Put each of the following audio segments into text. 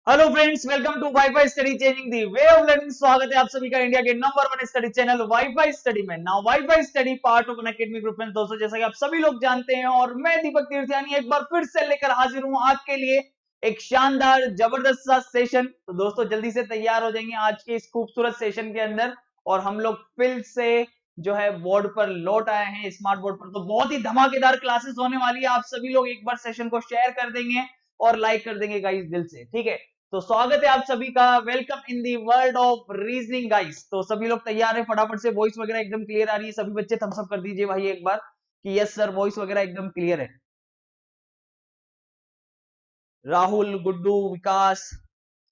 Hello friends, welcome to WiFi study changing the way of learning. स्वागत है आप सभी का इंडिया के number 1 study channel WiFi study में। Now WiFi study part of an academic group में दोस्तों, जैसा कि आप सभी लोग जानते हैं, और मैं दीपक तीर्थयानी एक बार फिर से लेकर हाजिर हूं आपके लिए एक शानदार जबरदस्त सा सेशन। तो दोस्तों जल्दी से तैयार हो जाएंगे आज के इस खूबसूरत सेशन के अंदर, और हम लोग फिर से जो है बोर्ड पर लौट आए हैं, स्मार्ट बोर्ड पर। तो बहुत ही धमाकेदार क्लासेस होने वाली है। आप सभी लोग एक बार सेशन को शेयर कर देंगे और लाइक कर देंगे गाइस दिल से, ठीक है। तो स्वागत है आप सभी का, welcome in the world of reasoning guys. तो सभी लोग तैयार है? फटाफट से वॉइस वगैरह एकदम क्लियर आ रही है? सभी बच्चे थम्स अप कर दीजिए भाई एक बार कि यस सर, वॉइस वगैरह एकदम क्लियर है। राहुल, गुड्डू, विकास,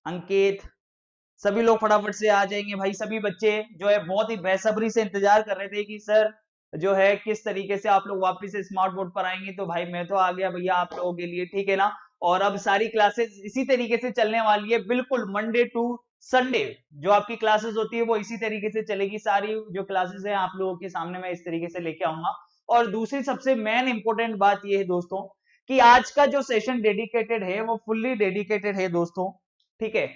अंकित, सभी लोग फटाफट से आ जाएंगे भाई। सभी बच्चे जो है बहुत ही बेसब्री से इंतजार कर रहे थे कि सर जो है किस तरीके से आप लोग वापस से स्मार्ट बोर्ड पर आएंगे। तो भाई मैं तो आ गया भैया आप लोगों के लिए, ठीक है ना। और अब सारी क्लासेस इसी तरीके से चलने वाली है, बिल्कुल मंडे टू संडे जो आपकी क्लासेस होती है वो इसी तरीके से चलेगी। सारी जो क्लासेस है आप लोगों के सामने मैं इस तरीके से लेके आऊंगा। और दूसरी सबसे मेन इंपॉर्टेंट बात यह है दोस्तों कि आज का जो सेशन डेडिकेटेड है वो फुल्ली डेडिकेटेड है दोस्तों, ठीक है।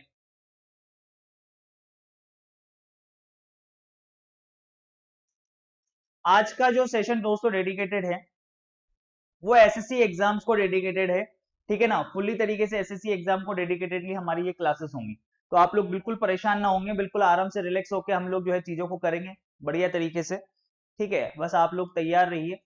आज का जो सेशन दोस्तों डेडिकेटेड है वो एसएससी एग्जाम्स को डेडिकेटेड है, ठीक है ना। फुल्ली तरीके से एसएससी एग्जाम को डेडिकेटेडली हमारी ये क्लासेस होंगी। तो आप लोग बिल्कुल परेशान ना होंगे, बिल्कुल आराम से रिलैक्स होकर हम लोग जो है चीजों को करेंगे बढ़िया तरीके से, ठीक है। बस आप लोग तैयार रहिए।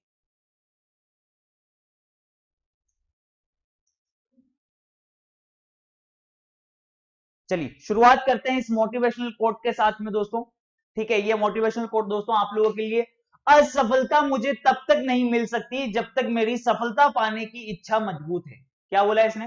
चलिए शुरुआत करते हैं इस मोटिवेशनल कोट के साथ में दोस्तों, ठीक है। ये मोटिवेशनल कोट दोस्तों आप लोगों के लिए, असफलता मुझे तब तक नहीं मिल सकती जब तक मेरी सफलता पाने की इच्छा मजबूत है। क्या बोला इसने?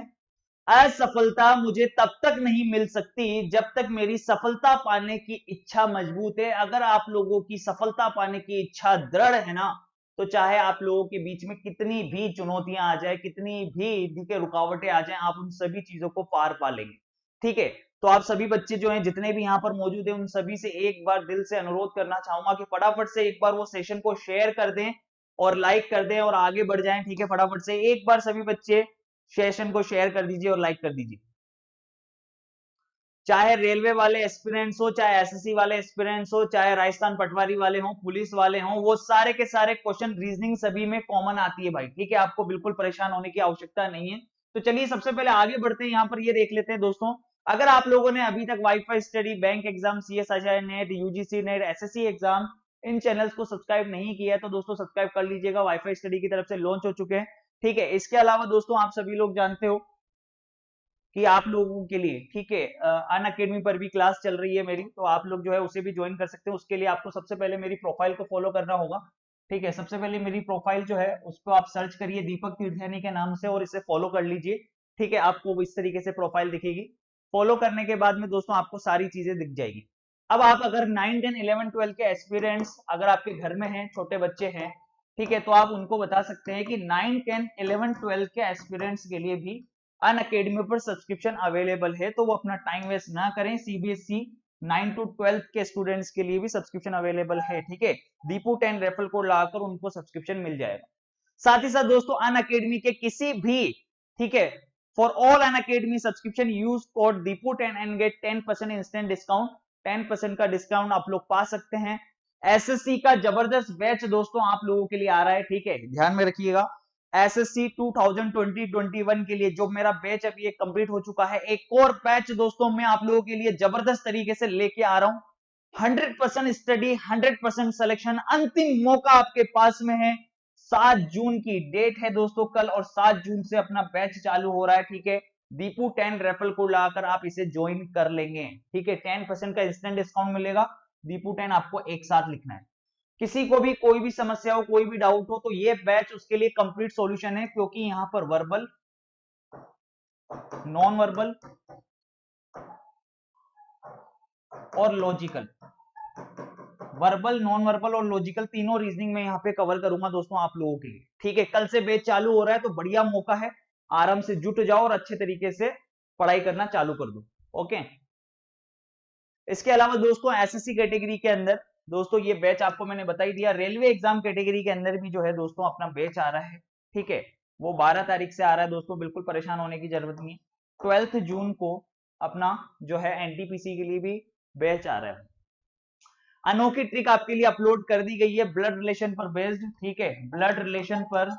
असफलता मुझे तब तक नहीं मिल सकती जब तक मेरी सफलता पाने की इच्छा मजबूत है। अगर आप लोगों की सफलता पाने की इच्छा दृढ़ है ना, तो चाहे आप लोगों के बीच में कितनी भी चुनौतियां आ जाए, कितनी भी देखिए रुकावटें आ जाए, आप उन सभी चीजों को पार पा लेंगे, ठीक है। तो आप सभी बच्चे जो हैं जितने भी यहाँ पर मौजूद हैं उन सभी से एक बार दिल से अनुरोध करना चाहूंगा कि फटाफट से एक बार वो सेशन को शेयर कर दें और लाइक कर दें और आगे बढ़ जाएं, ठीक है। फटाफट से एक बार सभी बच्चे सेशन को शेयर कर दीजिए और लाइक कर दीजिए। चाहे रेलवे वाले एस्पिरेंट्स हो, चाहे एसएससी वाले एस्पिरेंट्स हो, चाहे राजस्थान पटवारी वाले हो, पुलिस वाले हो, वो सारे के सारे क्वेश्चन रीजनिंग सभी में कॉमन आती है भाई, ठीक है। आपको बिल्कुल परेशान होने की आवश्यकता नहीं है। तो चलिए सबसे पहले आगे बढ़ते हैं, यहाँ पर ये देख लेते हैं दोस्तों। अगर आप लोगों ने अभी तक WiFi study, bank exam, CSI net, UGC net, SSC exam, इन चैनल्स को सब्सक्राइब नहीं किया है तो दोस्तों सब्सक्राइब कर लीजिएगा। वाईफाई स्टडी की तरफ से लॉन्च हो चुके हैं, ठीक है। इसके अलावा दोस्तों आप सभी लोग जानते हो कि आप लोगों के लिए, ठीक है, अन अकेडमी पर भी क्लास चल रही है मेरी, तो आप लोग जो है उसे भी ज्वाइन कर सकते हैं। उसके लिए आपको सबसे पहले मेरी प्रोफाइल को फॉलो करना होगा, ठीक है। सबसे पहले मेरी प्रोफाइल जो है उसको आप सर्च करिए दीपक तीर्थयानी के नाम से और इसे फॉलो कर लीजिए, ठीक है। आपको इस तरीके से प्रोफाइल दिखेगी। फॉलो करने के बाद में दोस्तों आपको सारी चीजें दिख जाएगी। अब आप अगर 9, 10, 11, 12 के एस्पिरेंट्स अगर आपके घर में हैं, छोटे बच्चे हैं, ठीक है, तो आप उनको बता सकते हैं कि 9, 10, 11, 12 के एस्पिरेंट्स के लिए भी अन अकेडमी पर सब्सक्रिप्शन अवेलेबल है। तो वो अपना टाइम वेस्ट ना करें। सीबीएसई 9 टू 12 के स्टूडेंट्स के लिए भी सब्सक्रिप्शन अवेलेबल है, ठीक है। दीपू 10 रेफरल कोड लगाकर उनको सब्सक्रिप्शन मिल जाएगा। साथ ही साथ दोस्तों अन अकेडमी के किसी भी, ठीक है, for all Unacademy subscription use code Deepu 10 and get 10% instant discount. 10% का डिस्काउंट आप लोग पा सकते हैं। एसएससी का जबरदस्त बैच दोस्तों आप लोगों के लिए आ रहा है, ठीक है, ध्यान में रखिएगा। एसएससी 2020-21 के लिए जो मेरा बैच अभी एक कंप्लीट हो चुका है, एक और बैच दोस्तों मैं आप लोगों के लिए जबरदस्त तरीके से लेके आ रहा हूं। 100% स्टडी, 100% सिलेक्शन, अंतिम मौका आपके पास में है। 7 जून की डेट है दोस्तों कल, और 7 जून से अपना बैच चालू हो रहा है, ठीक है। दीपू 10 रेफरल कोड लगाकर आप इसे ज्वाइन कर लेंगे, ठीक है। 10% का इंस्टेंट डिस्काउंट मिलेगा। दीपू 10 आपको एक साथ लिखना है। किसी को भी कोई भी समस्या हो, कोई भी डाउट हो, तो ये बैच उसके लिए कंप्लीट सॉल्यूशन है, क्योंकि यहां पर वर्बल, नॉन वर्बल और लॉजिकल, वर्बल, नॉन वर्बल और लॉजिकल तीनों रीजनिंग में यहां पे कवर करूंगा दोस्तों आप लोगों के लिए, ठीक है। कल से बैच चालू हो रहा है तो बढ़िया मौका है, आराम से जुट जाओ और अच्छे तरीके से पढ़ाई करना चालू कर दो, ओके। इसके अलावा दोस्तों एसएससी कैटेगरी के अंदर दोस्तों ये बैच आपको मैंने बता ही दिया। रेलवे एग्जाम कैटेगरी के अंदर भी जो है दोस्तों अपना बैच आ रहा है, ठीक है। वो 12 तारीख से आ रहा है दोस्तों, बिल्कुल परेशान होने की जरूरत नहीं है। 12 जून को अपना जो है एनटीपीसी के लिए भी बैच आ रहा है। अनोखी ट्रिक आपके लिए अपलोड कर दी गई है ब्लड रिलेशन पर बेस्ड, ठीक है, ब्लड रिलेशन पर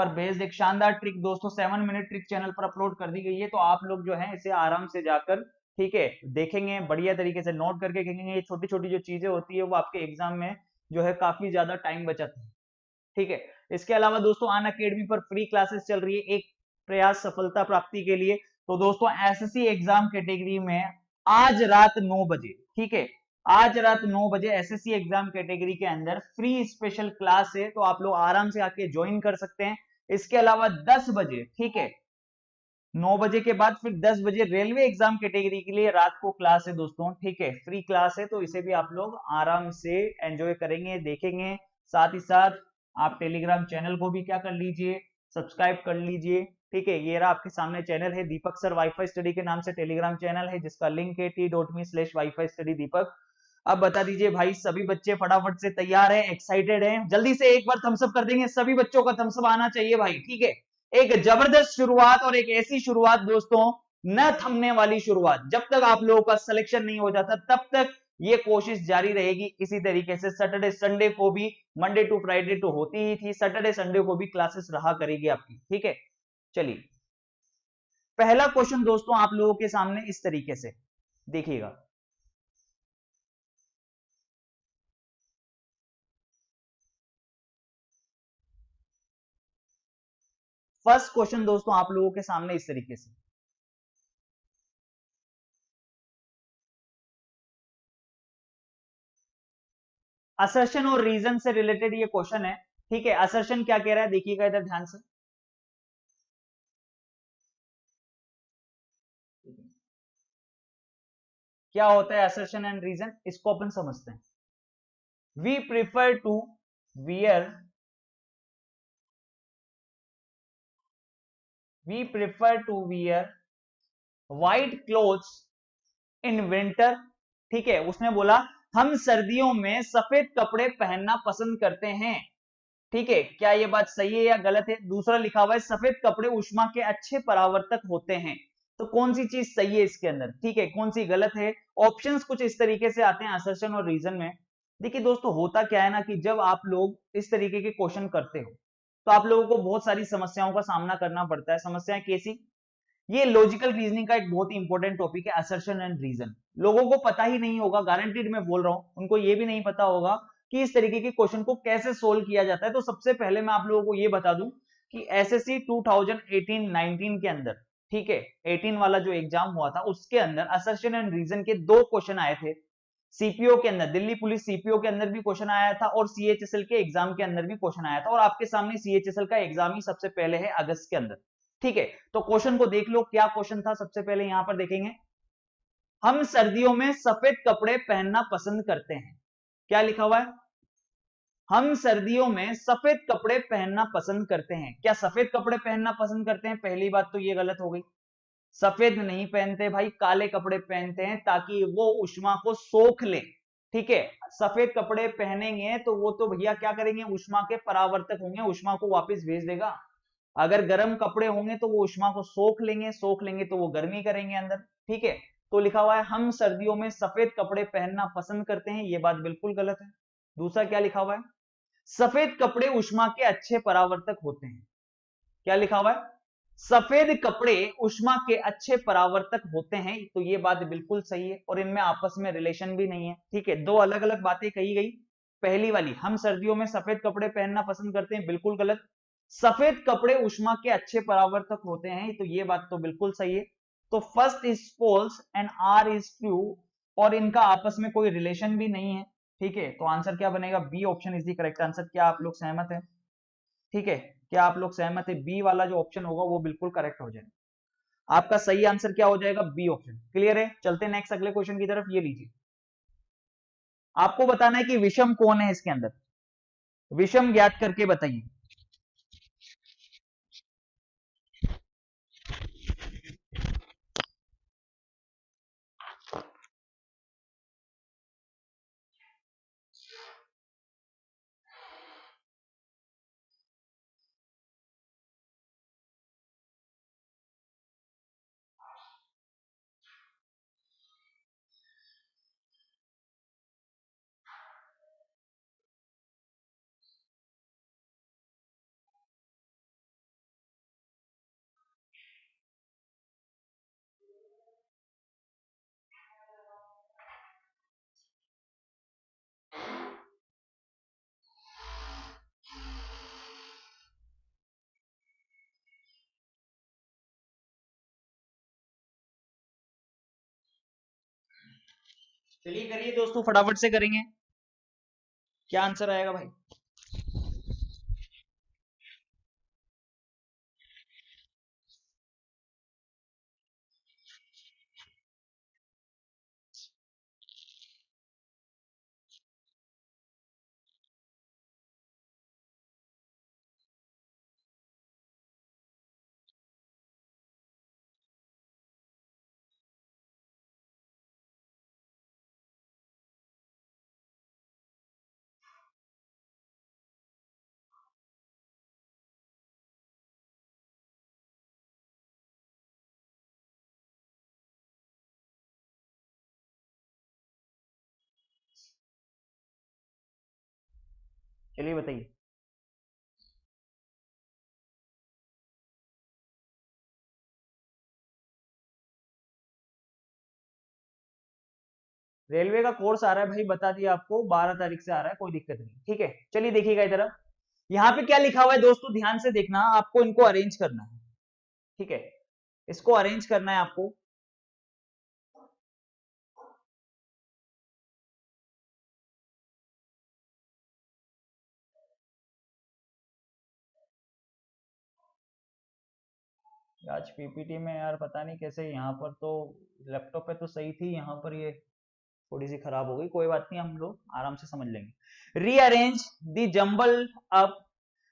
बेस्ड एक शानदार ट्रिक दोस्तों 7 मिनट ट्रिक चैनल पर अपलोड कर दी गई है। तो आप लोग जो है इसे आराम से जाकर, ठीक है, देखेंगे, बढ़िया तरीके से नोट करके देखेंगे। ये छोटी छोटी जो चीजें होती है वो आपके एग्जाम में जो है काफी ज्यादा टाइम बचाती है, ठीक है। इसके अलावा दोस्तों अन अकेडमी पर फ्री क्लासेस चल रही है एक प्रयास सफलता प्राप्ति के लिए। तो दोस्तों एसएससी एग्जाम कैटेगरी में आज रात 9 बजे, ठीक है, आज रात 9 बजे एसएससी एग्जाम कैटेगरी के अंदर फ्री स्पेशल क्लास है, तो आप लोग आराम से आके ज्वाइन कर सकते हैं। इसके अलावा 10 बजे, ठीक है, 9 बजे के बाद फिर 10 बजे रेलवे एग्जाम कैटेगरी के लिए रात को क्लास है दोस्तों, ठीक है, फ्री क्लास है। तो इसे भी आप लोग आराम से एंजॉय करेंगे, देखेंगे। साथ ही साथ आप टेलीग्राम चैनल को भी क्या कर लीजिए, सब्सक्राइब कर लीजिए, ठीक है। ये रहा आपके सामने चैनल है दीपक सर वाईफाई स्टडी के नाम से टेलीग्राम चैनल है, जिसका लिंक है t.me/wifi study दीपक। अब बता दीजिए भाई, सभी बच्चे फटाफट से तैयार हैं, एक्साइटेड हैं? जल्दी से एक बार थम्स अप कर देंगे, सभी बच्चों का थम्स अप आना चाहिए भाई, ठीक है। एक जबरदस्त शुरुआत और एक ऐसी शुरुआत दोस्तों, न थमने वाली शुरुआत। जब तक आप लोगों का सिलेक्शन नहीं हो जाता तब तक ये कोशिश जारी रहेगी इसी तरीके से। सैटरडे संडे को भी, मंडे टू फ्राइडे तो होती ही थी, सैटरडे संडे को भी क्लासेस रहा करेगी आपकी, ठीक है। चलिए, पहला क्वेश्चन दोस्तों आप लोगों के सामने इस तरीके से देखिएगा। फर्स्ट क्वेश्चन दोस्तों आप लोगों के सामने इस तरीके से, असर्शन और रीजन से रिलेटेड ये क्वेश्चन है, ठीक है। असर्शन क्या कह रहा है, देखिएगा इधर ध्यान से। क्या होता है असर्शन एंड रीजन, इसको अपन समझते हैं। We prefer to wear we prefer to wear white clothes in winter, ठीक है। उसने बोला हम सर्दियों में सफेद कपड़े पहनना पसंद करते हैं, ठीक है। क्या ये बात सही है या गलत है? दूसरा लिखा हुआ है सफेद कपड़े ऊष्मा के अच्छे परावर्तक होते हैं। तो कौन सी चीज सही है इसके अंदर, ठीक है, कौन सी गलत है? ऑप्शंस कुछ इस तरीके से आते हैं असर्शन और रीजन में। देखिए दोस्तों, होता क्या है ना कि जब आप लोग इस तरीके के क्वेश्चन करते हो तो आप लोगों को बहुत सारी समस्याओं का सामना करना पड़ता है। समस्याएं कैसी? ये लॉजिकल रीजनिंग का एक बहुत ही इंपॉर्टेंट टॉपिक है, असर्शन एंड रीजन। लोगों को पता ही नहीं होगा, गारंटीड मैं बोल रहा हूं, उनको ये भी नहीं पता होगा कि इस तरीके के क्वेश्चन को कैसे सोल्व किया जाता है। तो सबसे पहले मैं आप लोगों को ये बता दूं कि एसएससी 2018-19 के अंदर, ठीक है, 18 वाला जो एग्जाम हुआ था उसके अंदर असर्शन एंड रीजन के 2 क्वेश्चन आए थे। सीपीओ के अंदर, दिल्ली पुलिस सीपीओ के अंदर भी क्वेश्चन आया था और सीएचएसएल के एग्जाम के अंदर भी क्वेश्चन आया था। और आपके सामने सीएचएसएल का एग्जाम ही सबसे पहले है अगस्त के अंदर, ठीक है। तो क्वेश्चन को देख लो, क्या क्वेश्चन था। सबसे पहले यहां पर देखेंगे, हम सर्दियों में सफेद कपड़े पहनना पसंद करते हैं। क्या लिखा हुआ है? हम सर्दियों में सफेद कपड़े पहनना पसंद करते हैं। क्या सफेद कपड़े पहनना पसंद करते हैं? पहली बात तो ये गलत हो गई। सफेद नहीं पहनते भाई, काले कपड़े पहनते हैं ताकि वो उष्मा को सोख ले, ठीक है। सफेद कपड़े पहनेंगे तो वो तो भैया क्या करेंगे, उष्मा के परावर्तक होंगे, उष्मा को वापस भेज देगा। अगर गर्म कपड़े होंगे तो वो उष्मा को सोख लेंगे, सोख लेंगे तो वो गर्मी करेंगे अंदर, ठीक है। तो लिखा हुआ है हम सर्दियों में सफेद कपड़े पहनना पसंद करते हैं, ये बात बिल्कुल गलत है। दूसरा क्या लिखा हुआ है, सफेद कपड़े उष्मा के अच्छे परावर्तक होते हैं। क्या लिखा हुआ है, सफेद कपड़े उष्मा के अच्छे परावर्तक होते हैं। तो ये बात बिल्कुल सही है और इनमें आपस में रिलेशन भी नहीं है, ठीक है। दो अलग अलग बातें कही गई। पहली वाली, हम सर्दियों में सफेद कपड़े पहनना पसंद करते हैं, बिल्कुल गलत। सफेद कपड़े उष्मा के अच्छे परावर्तक होते हैं, तो ये बात तो बिल्कुल सही है। तो first is false and R is true, और इनका आपस में कोई रिलेशन भी नहीं है, ठीक है। तो आंसर क्या बनेगा, B option is the correct answer. क्या आप लोग सहमत हैं? ठीक है, क्या आप लोग सहमत है? बी वाला जो ऑप्शन होगा वो बिल्कुल करेक्ट हो जाएगा। आपका सही आंसर क्या हो जाएगा, बी ऑप्शन। क्लियर है? चलते हैं नेक्स्ट अगले क्वेश्चन की तरफ। ये लीजिए, आपको बताना है कि विषम कौन है इसके अंदर। विषम ज्ञात करके बताइए। चलिए करिए दोस्तों, फटाफट से करेंगे। क्या आंसर आएगा भाई? चलिए बताइए। रेलवे का कोर्स आ रहा है भाई, बता दिया आपको, 12 तारीख से आ रहा है, कोई दिक्कत नहीं। ठीक है, चलिए देखिएगा इधर। यहाँ पे क्या लिखा हुआ है दोस्तों, ध्यान से देखना, आपको इनको अरेंज करना है। ठीक है, इसको अरेंज करना है आपको। आज पीपीटी में यार पता नहीं कैसे, यहाँ पर तो लैपटॉप पे तो सही थी, यहाँ पर ये थोड़ी सी खराब हो गई। कोई बात नहीं, हम लोग आराम से समझ लेंगे। Rearrange the jumble up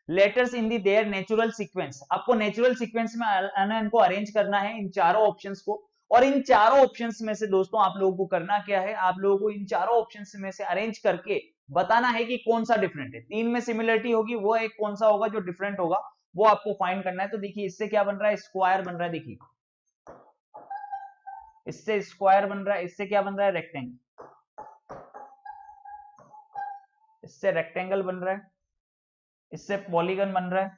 letters in the there natural sequence. आपको नेचुरल सीक्वेंस में इनको अरेंज करना है, इन चारों ऑप्शंस को। और इन चारों ऑप्शंस में से दोस्तों आप लोगों को करना क्या है, आप लोगों को इन चारों ऑप्शंस में से अरेंज करके बताना है कि कौन सा डिफरेंट है। तीन में सिमिलरिटी होगी, वो एक कौन सा होगा जो डिफरेंट होगा, वो आपको फाइंड करना है। तो देखिए इससे क्या बन रहा है, स्क्वायर बन रहा है। देखिए इससे स्क्वायर बन रहा है, इससे क्या बन रहा है, रेक्टेंगल। इससे रेक्टेंगल बन रहा है, इससे पॉलीगन बन रहा है,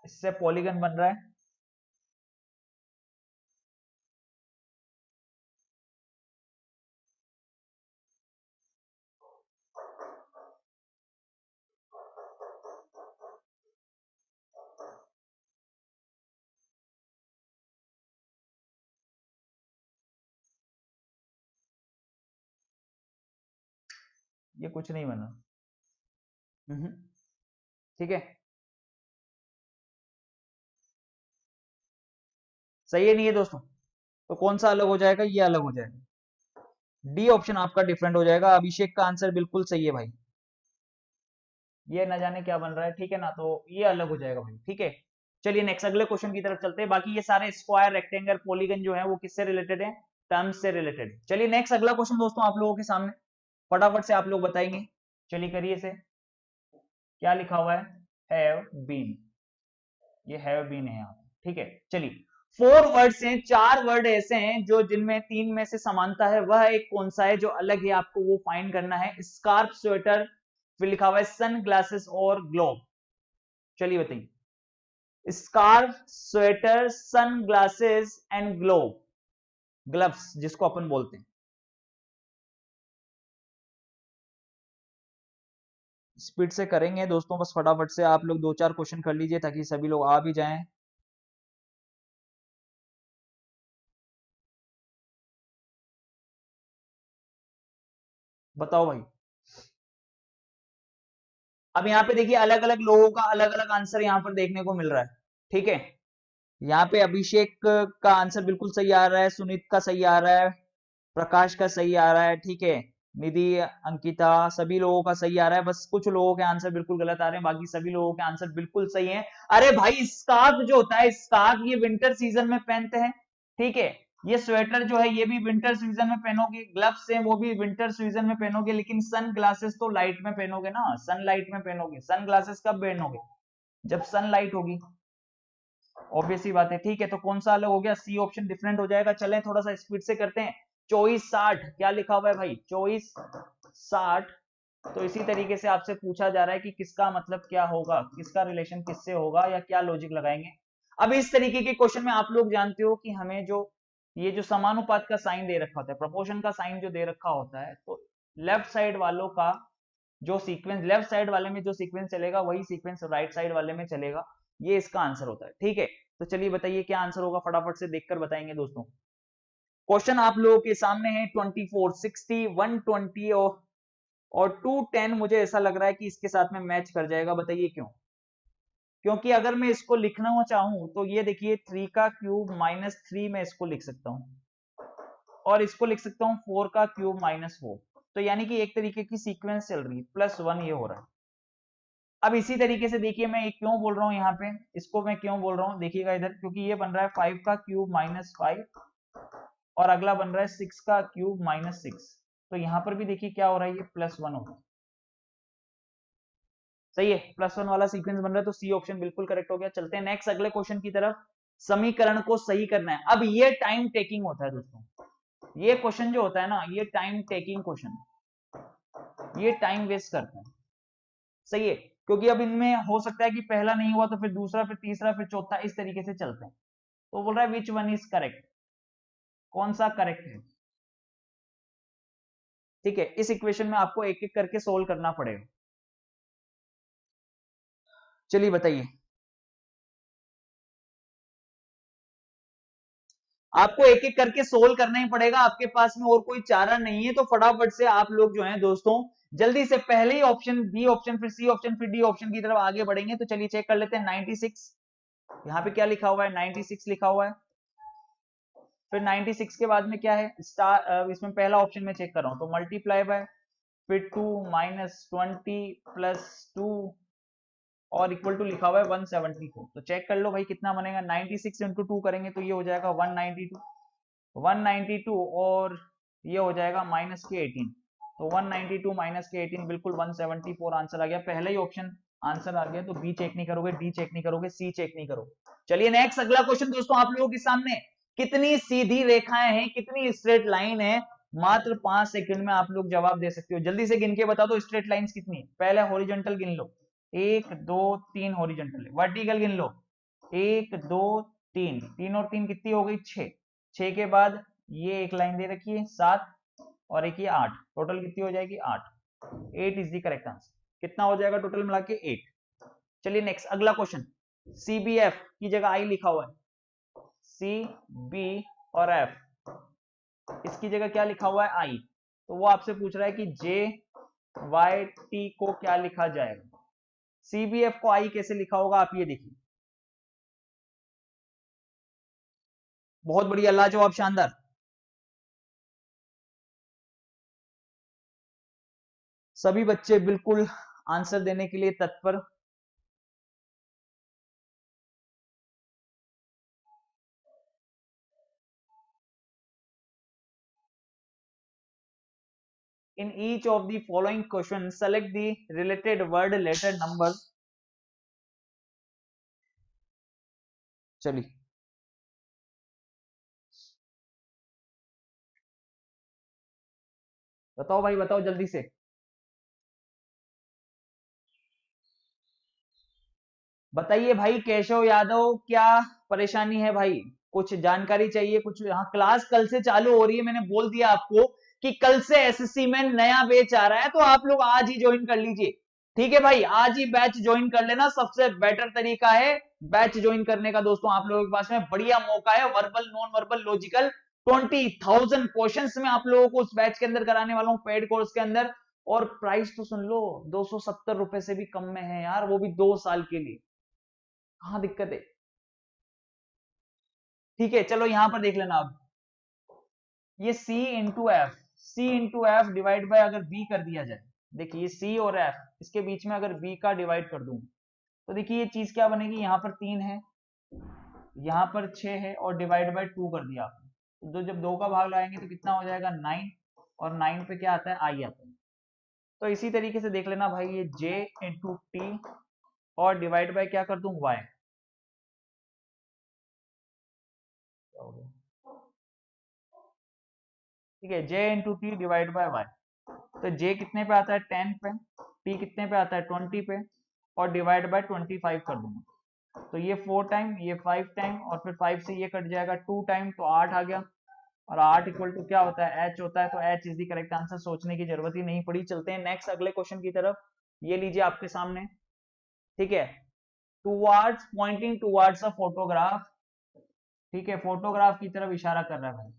इससे पॉलीगन बन रहा है। ये कुछ नहीं बना। ठीक है, सही है नहीं है दोस्तों? तो कौन सा अलग हो जाएगा, ये अलग हो जाएगा। डी ऑप्शन आपका डिफरेंट हो जाएगा। अभिषेक का आंसर बिल्कुल सही है भाई, ये न जाने क्या बन रहा है। ठीक है ना, तो ये अलग हो जाएगा भाई। ठीक है, चलिए नेक्स्ट अगले क्वेश्चन की तरफ चलते हैं। बाकी ये सारे स्क्वायर, रेक्टेंगल, पॉलीगन जो है वो किससे रिलेटेड है, टर्म्स से रिलेटेड। चलिए नेक्स्ट अगला क्वेश्चन दोस्तों आप लोगों के सामने, फटाफट से आप लोग बताएंगे। चलिए करिए इसे। क्या लिखा हुआ है, हैव बीन। ये हैव बीन है यहाँ। ठीक है, चलिए 4 वर्ड्स हैं, 4 वर्ड ऐसे हैं जो जिनमें 3 में से समानता है। वह एक कौन सा है जो अलग है, आपको वो फाइंड करना है। स्कार्फ, स्वेटर, फिर लिखा हुआ है सन ग्लासेस और ग्लोब। चलिए बताइए। Scarf, sweater, sunglasses and globe, gloves जिसको अपन बोलते हैं। स्पीड से करेंगे दोस्तों, बस फटाफट से आप लोग 2-4 क्वेश्चन कर लीजिए ताकि सभी लोग आ भी जाएं। बताओ भाई। अब यहाँ पे देखिए अलग अलग लोगों का अलग अलग आंसर यहाँ पर देखने को मिल रहा है। ठीक है, यहाँ पे अभिषेक का आंसर बिल्कुल सही आ रहा है, सुनीत का सही आ रहा है, प्रकाश का सही आ रहा है। ठीक है, निधि, अंकिता, सभी लोगों का सही आ रहा है। बस कुछ लोगों के आंसर बिल्कुल गलत आ रहे हैं, बाकी सभी लोगों के आंसर बिल्कुल सही हैं। अरे भाई स्कार्फ जो होता है, स्कार्फ ये विंटर सीजन में पहनते हैं। ठीक है, ये स्वेटर जो है ये भी विंटर सीजन में पहनोगे, ग्लव्स हैं वो भी विंटर सीजन में पहनोगे, लेकिन सन ग्लासेस तो लाइट में पहनोगे ना, सनलाइट में पहनोगे। सन ग्लासेस कब पहनोगे, जब सनलाइट होगी, ऑब्वियस सी बात है। ठीक है, तो कौन सा अलग हो गया, सी ऑप्शन डिफरेंट हो जाएगा। चलें थोड़ा सा स्पीड से करते हैं। 24-60 क्या लिखा हुआ है भाई, 24-60। तो इसी तरीके से आपसे पूछा जा रहा है कि किसका मतलब क्या होगा, किसका रिलेशन किससे होगा, या क्या लॉजिक लगाएंगे। अब इस तरीके के क्वेश्चन में आप लोग जानते हो कि हमें जो ये जो समानुपात का साइन दे रखा होता है, प्रोपोर्शन का साइन जो दे रखा होता है, तो लेफ्ट साइड वालों का जो सीक्वेंस, लेफ्ट साइड वाले में जो सीक्वेंस चलेगा वही सीक्वेंस राइट साइड वाले में चलेगा। ये इसका आंसर होता है। ठीक है, तो चलिए बताइए क्या आंसर होगा, फटाफट से देखकर बताएंगे दोस्तों। क्वेश्चन आप लोगों के सामने है 24, 60, 120 और 210 मुझे ऐसा लग रहा है कि इसके साथ में मैच कर जाएगा। बताइए क्यों? क्योंकि अगर मैं इसको लिखना चाहूं तो ये देखिए 3 का क्यूब माइनस 3 मैं इसको लिख सकता हूं, और इसको लिख सकता हूं 4 का क्यूब माइनस 4। तो यानी कि एक तरीके की सीक्वेंस चल रही है, +1 ये हो रहा है। अब इसी तरीके से देखिए मैं क्यों बोल रहा हूं यहाँ पे, इसको मैं क्यों बोल रहा हूं देखिएगा इधर, क्योंकि ये बन रहा है 5 का क्यूब माइनस 5 और अगला बन रहा है 6 का क्यूब माइनस 6। तो यहाँ पर भी देखिए क्या हो रहा है, ये +1 हो रहा है। सही है, +1 वाला सीक्वेंस बन रहा है, तो सी ऑप्शन बिल्कुल करेक्ट हो गया। चलते हैं नेक्स्ट अगले क्वेश्चन की तरफ। समीकरण को सही करना है। अब ये टाइम टेकिंग होता है दोस्तों, ये क्वेश्चन जो होता है ना, ये टाइम टेकिंग क्वेश्चन, ये टाइम वेस्ट करता है। सही है, क्योंकि अब इनमें हो सकता है कि पहला नहीं हुआ तो फिर दूसरा, फिर तीसरा, फिर चौथा, इस तरीके से चलते हैं। तो बोल रहा है विच वन इज करेक्ट, कौन सा करेक्ट है। ठीक है, इस इक्वेशन में आपको एक एक करके सोल्व करना पड़ेगा। चलिए बताइए, आपको एक एक करके सोल्व करना ही पड़ेगा, आपके पास में और कोई चारा नहीं है। तो फटाफट से आप लोग जो है दोस्तों जल्दी से पहले ही ऑप्शन, बी ऑप्शन, फिर सी ऑप्शन, फिर डी ऑप्शन की तरफ आगे बढ़ेंगे। तो चलिए चेक कर लेते हैं। 96 यहाँ पे क्या लिखा हुआ है, 96 लिखा हुआ है। फिर 96 के बाद में क्या है, स्टार, इसमें पहला ऑप्शन में चेक कर रहा हूं, तो मल्टीप्लाई बाय, फिर 2 माइनस 20 प्लस 2 और इक्वल टू लिखा हुआ है 174। तो चेक कर लो भाई कितना बनेगा, 96 इंटू 2 करेंगे तो ये हो जाएगा 192 और ये हो जाएगा माइनस के 18। तो 192 माइनस के 18 बिल्कुल 174 आंसर आ गया। पहला ही ऑप्शन आंसर आ गया। तो बी चेक नहीं करोगे, डी चेक नहीं करोगे, सी चेक नहीं करोगे। चलिए नेक्स्ट अगला क्वेश्चन दोस्तों आप लोगों के सामने। कितनी सीधी रेखाएं हैं, कितनी स्ट्रेट लाइन है, मात्र 5 सेकंड में आप लोग जवाब दे सकते हो। जल्दी से गिन के बता दो स्ट्रेट लाइंस कितनी है। पहले हॉरिजॉन्टल गिन लो, 1 2 3 हॉरिजॉन्टल है। वर्टिकल गिन लो, 1 2 3, 3 और 3 कितनी हो गई, 6। 6 के बाद ये एक लाइन दे रखी है 7 और एक ये 8, टोटल कितनी हो जाएगी 8। 8 इज द करेक्ट आंसर। कितना हो जाएगा टोटल मिला के 8। चलिए नेक्स्ट अगला क्वेश्चन। CBF की जगह आई लिखा हुआ है, CB और F, इसकी जगह क्या लिखा हुआ है, आई। तो वो आपसे पूछ रहा है कि JYT को क्या लिखा जाएगा। CBF को आई कैसे लिखा होगा, आप ये देखिए। बहुत बढ़िया, लाजवाब, शानदार। सभी बच्चे बिल्कुल आंसर देने के लिए तत्पर। In each of the following questions, select the related word, letter, number. चलिए बताओ भाई, बताओ जल्दी से। बताइए भाई केशव यादव, क्या परेशानी है भाई, कुछ जानकारी चाहिए कुछ। हाँ, क्लास कल से चालू हो रही है, मैंने बोल दिया आपको कि कल से एसएससी में नया बैच आ रहा है, तो आप लोग आज ही ज्वाइन कर लीजिए। ठीक है भाई, आज ही बैच ज्वाइन कर लेना, सबसे बेटर तरीका है बैच ज्वाइन करने का। दोस्तों आप लोगों के पास में बढ़िया मौका है, verbal, non verbal, logical 20,000 questions में आप लोगों को उस बैच के अंदर कराने वाला हूं, पेड कोर्स के अंदर। और प्राइस तो सुन लो, 270 रुपए से भी कम में है यार, वो भी 2 साल के लिए। कहाँ दिक्कत है। ठीक है, चलो यहां पर देख लेना अब। ये C into F divide by अगर B कर दिया जाए, देखिए C और F, इसके बीच में अगर B का डिवाइड कर दूं तो देखिए ये चीज क्या बनेगी। यहाँ पर 3 है, यहाँ पर 6 है और डिवाइड बाय 2 कर दिया आपने। तो जब 2 का भाग लगाएंगे तो कितना हो जाएगा 9, और 9 पे क्या आता है, I आता है। तो इसी तरीके से देख लेना भाई, ये J/T और डिवाइड बाय क्या कर दूं, Y। ठीक है, J/T डिवाइड बाय Y। तो J कितने पे आता है, 10 पे, T कितने पे आता है, 20 पे, और डिवाइड बाय 25 कर दूंगा। तो ये 4 टाइम, ये 5 टाइम, और फिर 5 से ये कट जाएगा 2 टाइम, तो 8 आ गया। और 8 इक्वल टू क्या होता है, H होता है। तो H is the correct answer, सोचने की जरूरत ही नहीं पड़ी। चलते हैं नेक्स्ट अगले क्वेश्चन की तरफ। ये लीजिए आपके सामने, ठीक है। Towards, pointing towards a photograph, ठीक है, फोटोग्राफ की तरफ इशारा कर रहा है भाई।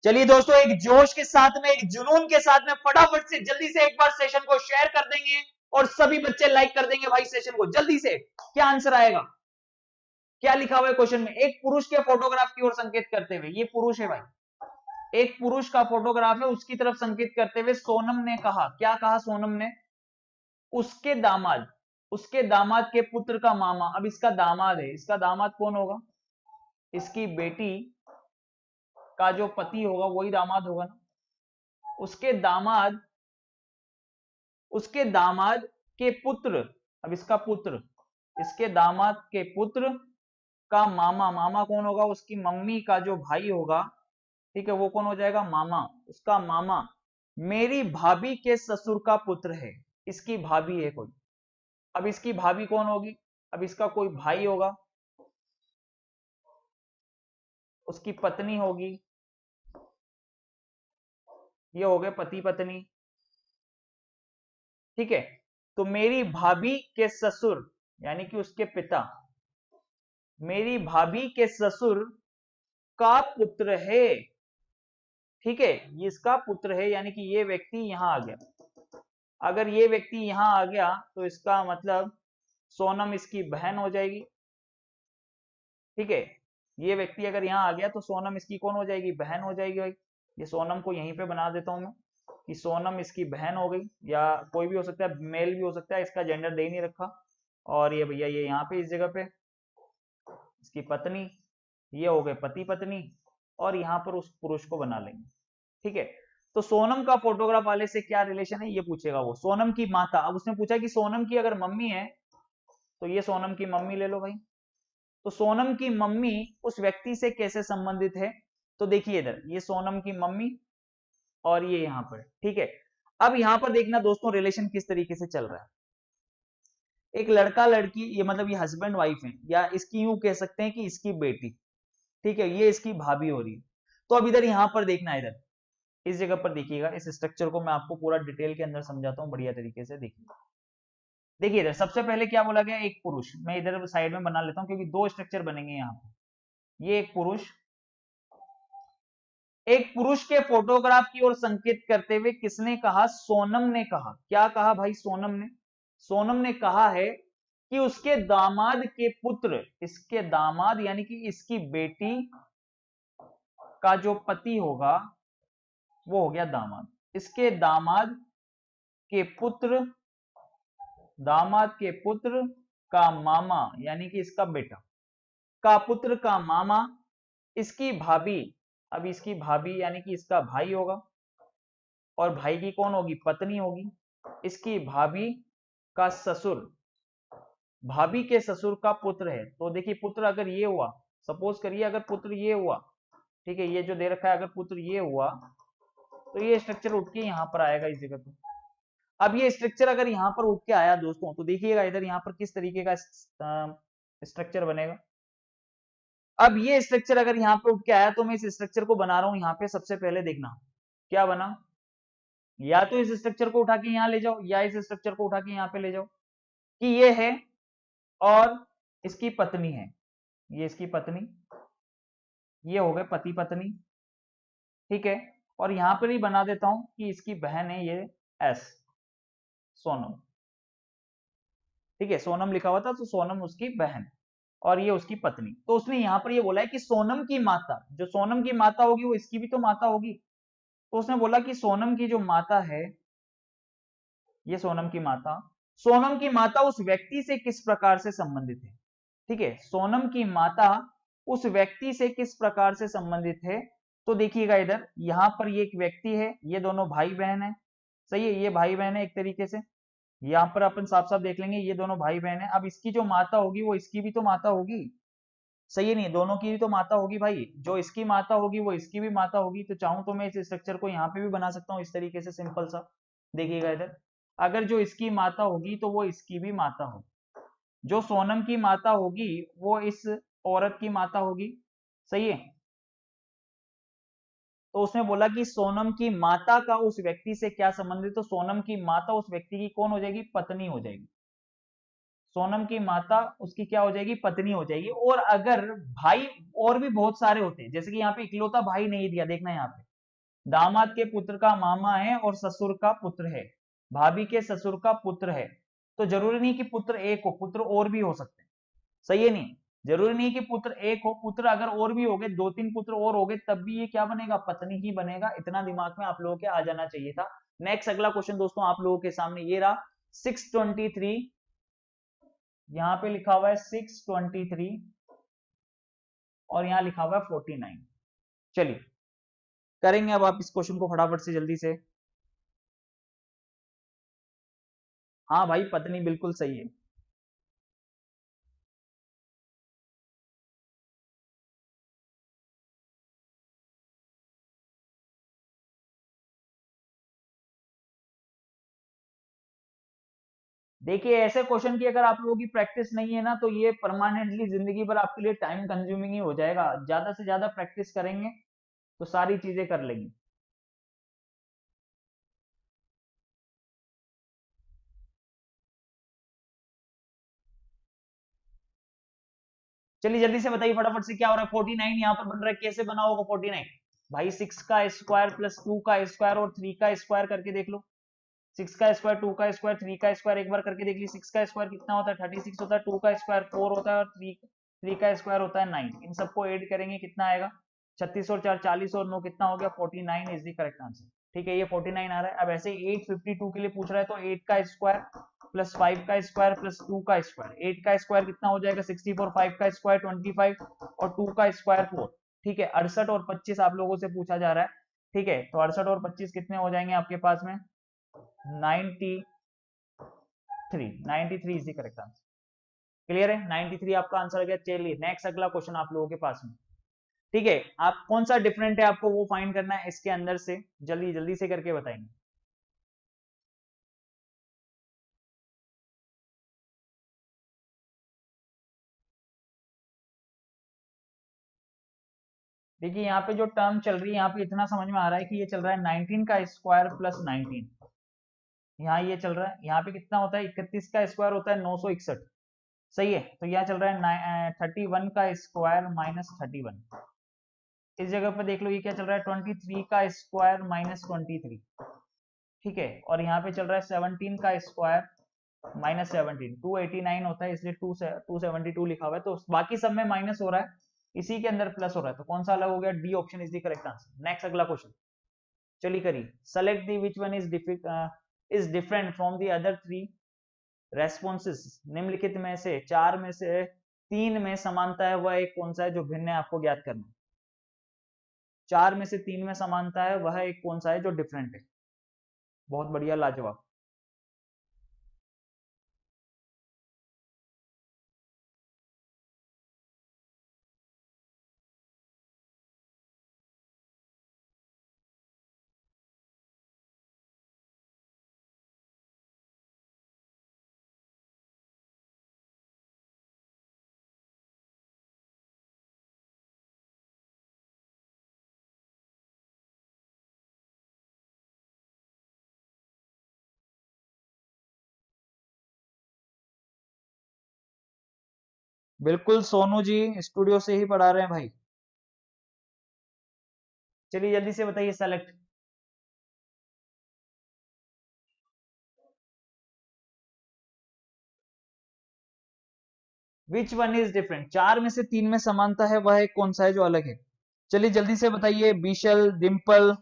चलिए दोस्तों, एक जोश के साथ में, एक जुनून के साथ में फटाफट से जल्दी से एक बार सेशन को शेयर कर देंगे और सभी बच्चे लाइक कर देंगे भाई सेशन को जल्दी से। क्या आंसर आएगा, क्या लिखा हुआ है क्वेश्चन में? एक पुरुष के फोटोग्राफ की ओर संकेत करते हुए, ये पुरुष है भाई, एक पुरुष का फोटोग्राफ है, उसकी तरफ संकेत करते हुए सोनम ने कहा, क्या कहा सोनम ने? उसके दामाद, उसके दामाद के पुत्र का मामा, अब इसका दामाद है, इसका दामाद कौन होगा? इसकी बेटी का जो पति होगा वही दामाद होगा ना। उसके दामाद, उसके दामाद के पुत्र, अब इसका पुत्र, इसके दामाद के पुत्र का मामा, मामा कौन होगा? उसकी मम्मी का जो भाई होगा, ठीक है, वो कौन हो जाएगा? मामा। उसका मामा मेरी भाभी के ससुर का पुत्र है, इसकी भाभी है कोई। अब इसकी भाभी कौन होगी? अब इसका कोई भाई होगा, उसकी पत्नी होगी, ये हो गए पति पत्नी, ठीक है। तो मेरी भाभी के ससुर यानी कि उसके पिता, मेरी भाभी के ससुर का पुत्र है, ठीक है, ये इसका पुत्र है, यानी कि ये व्यक्ति यहां आ गया। अगर ये व्यक्ति यहां आ गया तो इसका मतलब सोनम इसकी बहन हो जाएगी, ठीक है। ये व्यक्ति अगर यहाँ आ गया तो सोनम इसकी कौन हो जाएगी? बहन हो जाएगी भाई। ये सोनम को यहीं पे बना देता हूं मैं कि सोनम इसकी बहन हो गई, या कोई भी हो सकता है, मेल भी हो सकता है, इसका जेंडर दे ही नहीं रखा। और ये भैया ये यहाँ पे इस जगह पे इसकी पत्नी, ये हो गए पति पत्नी, और यहाँ पर उस पुरुष को बना लेंगे, ठीक है। तो सोनम का फोटोग्राफ वाले से क्या रिलेशन है ये पूछेगा वो। सोनम की माता, अब उसने पूछा कि सोनम की अगर मम्मी है तो ये सोनम की मम्मी ले लो भाई। तो सोनम की मम्मी उस व्यक्ति से कैसे संबंधित है? तो देखिए इधर, ये सोनम की मम्मी और ये यहां पर, ठीक है। अब यहां पर देखना दोस्तों रिलेशन किस तरीके से चल रहा है। एक लड़का लड़की, ये मतलब ये हस्बैंड वाइफ है, या इसकी यूं कह सकते हैं कि इसकी बेटी, ठीक है, ये इसकी भाभी हो रही है। तो अब इधर यहां पर देखना, इधर इस जगह पर देखिएगा, इस स्ट्रक्चर को मैं आपको पूरा डिटेल के अंदर समझाता हूं बढ़िया तरीके से। देखिए इधर सबसे पहले क्या बोला गया? एक पुरुष, मैं इधर साइड में बना लेता हूं क्योंकि दो स्ट्रक्चर बनेंगे यहाँ पर। ये एक पुरुष, एक पुरुष के फोटोग्राफ की ओर संकेत करते हुए किसने कहा? सोनम ने कहा। क्या कहा भाई? सोनम ने, सोनम ने कहा है कि उसके दामाद के पुत्र, इसके दामाद यानी कि इसकी बेटी का जो पति होगा वो हो गया दामाद। इसके दामाद के पुत्र, दामाद के पुत्र का मामा यानी कि इसका बेटा का पुत्र का मामा, इसकी भाभी, अब इसकी भाभी यानी कि इसका भाई होगा, और भाई की कौन होगी? पत्नी होगी। इसकी भाभी का ससुर, भाभी के ससुर का पुत्र है। तो देखिए पुत्र अगर ये हुआ, सपोज करिए अगर पुत्र ये हुआ, ठीक है, ये जो दे रखा है, अगर पुत्र ये हुआ तो ये स्ट्रक्चर उठ के यहाँ पर आएगा इस जगह पे। अब ये स्ट्रक्चर अगर यहाँ पर उठ के आया दोस्तों, तो देखिएगा इधर यहाँ पर किस तरीके का स्ट्रक्चर बनेगा। अब ये स्ट्रक्चर अगर यहाँ पे उठ के आया तो मैं इस स्ट्रक्चर को बना रहा हूं यहाँ पे। सबसे पहले देखना क्या बना, या तो इस स्ट्रक्चर को उठा के यहाँ ले जाओ, या इस स्ट्रक्चर को उठा के यहाँ पे ले जाओ, कि ये है और इसकी पत्नी है, ये इसकी पत्नी, ये हो गए पति पत्नी, ठीक है। और यहां पर ही बना देता हूं कि इसकी बहन है, ये एस, सोनम, ठीक है, सोनम लिखा हुआ था तो सोनम उसकी बहन और ये उसकी पत्नी। तो उसने यहां पर ये बोला है कि सोनम की माता, जो सोनम की माता होगी वो इसकी भी तो माता होगी। तो उसने बोला कि सोनम की जो माता है, ये सोनम की माता, सोनम की माता उस व्यक्ति से किस प्रकार से संबंधित है, ठीक है, सोनम की माता उस व्यक्ति से किस प्रकार से संबंधित है। तो देखिएगा इधर यहां पर ये एक व्यक्ति है, ये दोनों भाई बहन है, सही है, ये भाई बहन है एक तरीके से, यहां पर अपन साफ साफ देख लेंगे ये दोनों भाई बहन है। अब इसकी जो माता होगी वो इसकी भी तो माता होगी, सही है, नहीं, दोनों की भी तो माता होगी भाई, जो इसकी माता होगी वो इसकी भी माता होगी। तो चाहूं तो मैं इस स्ट्रक्चर को यहाँ पे भी बना सकता हूँ इस तरीके से, सिंपल सा। देखिएगा इधर, अगर जो इसकी माता होगी तो वो इसकी भी माता होगी, जो सोनम की माता होगी वो इस औरत की माता होगी, सही है। तो उसने बोला कि सोनम की माता का उस व्यक्ति से क्या संबंध है, तो सोनम की माता उस व्यक्ति की कौन हो जाएगी? पत्नी हो जाएगी। सोनम की माता उसकी क्या हो जाएगी, पत्नी हो जाएगी। और अगर भाई और भी बहुत सारे होते हैं, जैसे कि यहाँ पे इकलौता भाई नहीं दिया, देखना यहाँ पे दामाद के पुत्र का मामा है और ससुर का पुत्र है, भाभी के ससुर का पुत्र है, तो जरूरी नहीं कि पुत्र एक हो, पुत्र और भी हो सकते हैं। सही है नहीं, जरूरी नहीं कि पुत्र एक हो, पुत्र अगर और भी हो गए, 2-3 पुत्र और हो गए, तब भी ये क्या बनेगा, पत्नी ही बनेगा। इतना दिमाग में आप लोगों के आ जाना चाहिए था। नेक्स्ट अगला क्वेश्चन दोस्तों आप लोगों के सामने ये रहा 623, यहां पे लिखा हुआ है 623 और यहां लिखा हुआ है 49। चलिए करेंगे अब आप इस क्वेश्चन को फटाफट से जल्दी से। हाँ भाई पत्नी बिल्कुल सही है। देखिए ऐसे क्वेश्चन की अगर आप लोगों की प्रैक्टिस नहीं है ना, तो ये परमानेंटली जिंदगी भर आपके लिए टाइम कंज्यूमिंग ही हो जाएगा। ज्यादा से ज्यादा प्रैक्टिस करेंगे तो सारी चीजें कर लेंगे। चलिए जल्दी से बताइए फटाफट से क्या हो रहा है। 49 यहाँ पर बन रहा है, कैसे बना होगा 49? भाई 6 का स्क्वायर प्लस 2 का स्क्वायर और 3 का स्क्वायर करके देख लो। 6 का स्क्वायर, 2 का स्क्वायर, 3 का स्क्वायर एक बार करके देख ली। 6 का स्क्वायर कितना होता है 36 होता है, 2 का स्क्वायर 4 होता है और 3 का स्क्वायर होता है 9। इन सबको ऐड करेंगे कितना आएगा, 36 और 4 40 और 9 कितना हो गया 49 इज द करेक्ट आंसर। ठीक है ये 49 आ रहा है। अब ऐसे 852 के लिए पूछ रहा है तो 8 का स्क्वायर प्लस 5 का स्क्वायर प्लस 2 का स्क्वायर। 8 का स्क्वायर कितना हो जाएगा 64, 5 का स्क्वायर 25 और 2 का स्क्वायर 4। ठीक है 68 और 25 आप लोगों से पूछा जा रहा है। ठीक है तो 68 और 25 कितने हो जाएंगे आपके पास में 93। 93 is the correct answer. Clear है 93 आपका आंसर आ गया। चलिए नेक्स्ट अगला क्वेश्चन आप लोगों के पास में। ठीक है आप कौन सा डिफरेंट है आपको वो फाइंड करना है इसके अंदर से, जल्दी जल्दी से करके बताएंगे। देखिए यहाँ पे जो टर्म चल रही है यहाँ पे इतना समझ में आ रहा है कि ये चल रहा है 19 का स्क्वायर प्लस 19। यहाँ ये चल रहा है, यहाँ पे कितना होता है 31 का स्क्वायर होता है 961। सही है तो यहाँ चल रहा है 31 का स्क्वायर माइनस 31। इस जगह पर देख लो ये क्या चल रहा है 23 का स्क्वायर माइनस 23। ठीक है और यहाँ पे चल रहा है 17 का स्क्वायर माइनस 17। 289 होता है इसलिए 272 लिखा हुआ है, तो बाकी सब में माइनस हो रहा है, इसी के अंदर प्लस हो रहा है, तो कौन सा अलग हो गया, D option is the correct answer. Next अगला क्वेश्चन चलिए करिए। Select the which one is different from the other three responses. निम्नलिखित में से चार में से तीन में समानता है वह एक कौन सा है जो भिन्न है, आपको ज्ञात करना है। चार में से तीन में समानता है वह एक कौन सा है जो डिफरेंट है। बहुत बढ़िया लाजवाब। बिल्कुल सोनू जी स्टूडियो से ही पढ़ा रहे हैं भाई। चलिए जल्दी से बताइए select. Which one is different, चार में से तीन में समानता है वह एक कौन सा है जो अलग है। चलिए जल्दी से बताइए। बीशल, डिम्पल,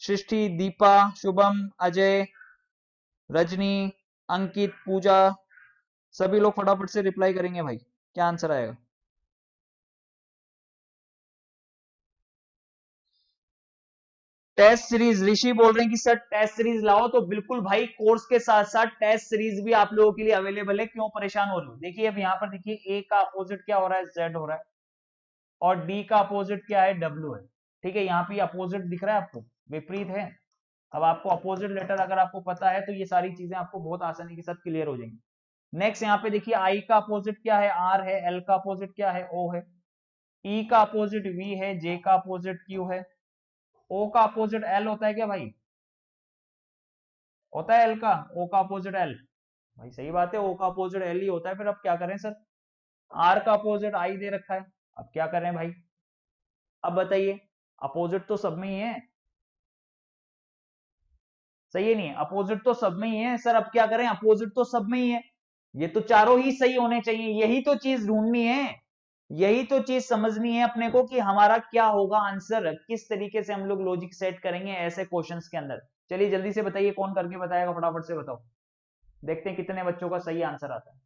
सृष्टि, दीपा, शुभम, अजय, रजनी, अंकित, पूजा, सभी लोग फटाफट से रिप्लाई करेंगे भाई, क्या आंसर आएगा। टेस्ट सीरीज, ऋषि बोल रहे हैं कि सर टेस्ट सीरीज लाओ, तो बिल्कुल भाई कोर्स के साथ साथ टेस्ट सीरीज भी आप लोगों के लिए अवेलेबल है, क्यों परेशान हो रहे हो। देखिए अब यहाँ पर देखिए ए का अपोजिट क्या हो रहा है, जेड हो रहा है, और डी का अपोजिट क्या है, डब्ल्यू है। ठीक है यहाँ पे अपोजिट दिख रहा है आपको, विपरीत है। अब आपको अपोजिट लेटर अगर आपको पता है तो ये सारी चीजें आपको बहुत आसानी के साथ क्लियर हो जाएंगी। नेक्स्ट यहाँ पे देखिए आई का अपोजिट क्या है, आर है, एल का अपोजिट क्या है, ओ है, ई का अपोजिट वी है, जे का अपोजिट क्यू है, ओ का अपोजिट एल होता है क्या भाई, होता है एल का, ओ का अपोजिट एल। भाई सही बात है, ओ का अपोजिट एल ही होता है, फिर अब क्या करें सर? आर का अपोजिट आई दे रखा है, अब क्या करें भाई? अब बताइए, अपोजिट तो सब में ही है, सही है नहीं है? अपोजिट तो सब में ही है सर, अब क्या करें? अपोजिट तो सब में ही है, ये तो चारों ही सही होने चाहिए, यही तो चीज ढूंढनी है, यही तो चीज समझनी है अपने को कि हमारा क्या होगा आंसर, किस तरीके से हम लोग लॉजिक सेट करेंगे ऐसे क्वेश्चंस के अंदर। चलिए जल्दी से बताइए, कौन करके बताएगा, फटाफट से बताओ, देखते हैं कितने बच्चों का सही आंसर आता है।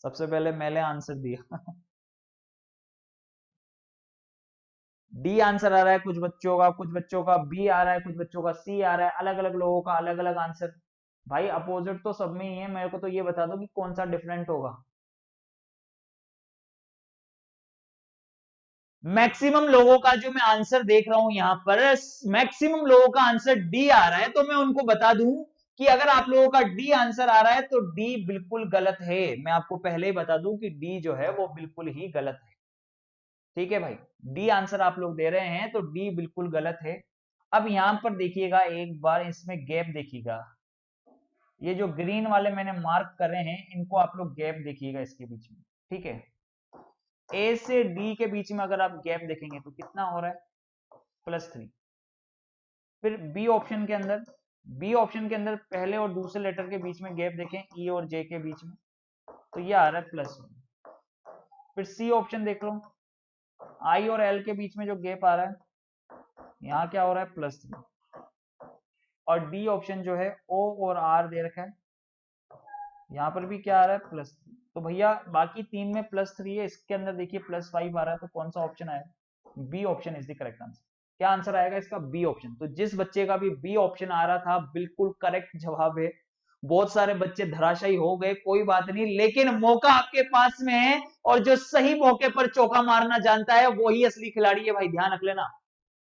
सबसे पहले मैंने आंसर दिया। डी आंसर आ रहा है कुछ बच्चों का, कुछ बच्चों का बी आ रहा है, कुछ बच्चों का सी आ रहा है, अलग अलग लोगों का अलग अलग आंसर। भाई अपोजिट तो सब में ही है, मेरे को तो ये बता दो कि कौन सा डिफरेंट होगा। मैक्सिमम लोगों का जो मैं आंसर देख रहा हूं यहां पर, मैक्सिमम लोगों का आंसर डी आ रहा है, तो मैं उनको बता दूं कि अगर आप लोगों का डी आंसर आ रहा है तो डी बिल्कुल गलत है, मैं आपको पहले ही बता दूं कि डी जो है वो बिल्कुल ही गलत है। ठीक है भाई, डी आंसर आप लोग दे रहे हैं तो डी बिल्कुल गलत है। अब यहां पर देखिएगा, एक बार इसमें गैप देखिएगा, ये जो ग्रीन वाले मैंने मार्क करे हैं इनको आप लोग गैप देखिएगा इसके बीच में। ठीक है, ए से डी के बीच में अगर आप गैप देखेंगे तो कितना हो रहा है? +3। फिर बी ऑप्शन के अंदर, बी ऑप्शन के अंदर पहले और दूसरे लेटर के बीच में गैप देखें, ई और जे के बीच में, तो ये आ रहा है +1। फिर सी ऑप्शन देख लो, आई और एल के बीच में जो गैप आ रहा है, यहाँ क्या हो रहा है? +3। और डी ऑप्शन जो है ओ और आर दे रखा है, यहाँ पर भी क्या आ रहा है? +3। तो भैया बाकी तीन में +3 है, इसके अंदर देखिए +5 आ रहा है, तो कौन सा ऑप्शन आएगा? B option is the correct answer. क्या आंसर आएगा इसका? B option. तो जिस बच्चे का भी बी ऑप्शन आ रहा था बिल्कुल करेक्ट जवाब है। बहुत सारे बच्चे धराशायी हो गए, कोई बात नहीं, लेकिन मौका आपके पास में है, और जो सही मौके पर चौका मारना जानता है वही असली खिलाड़ी है भाई, ध्यान रख लेना।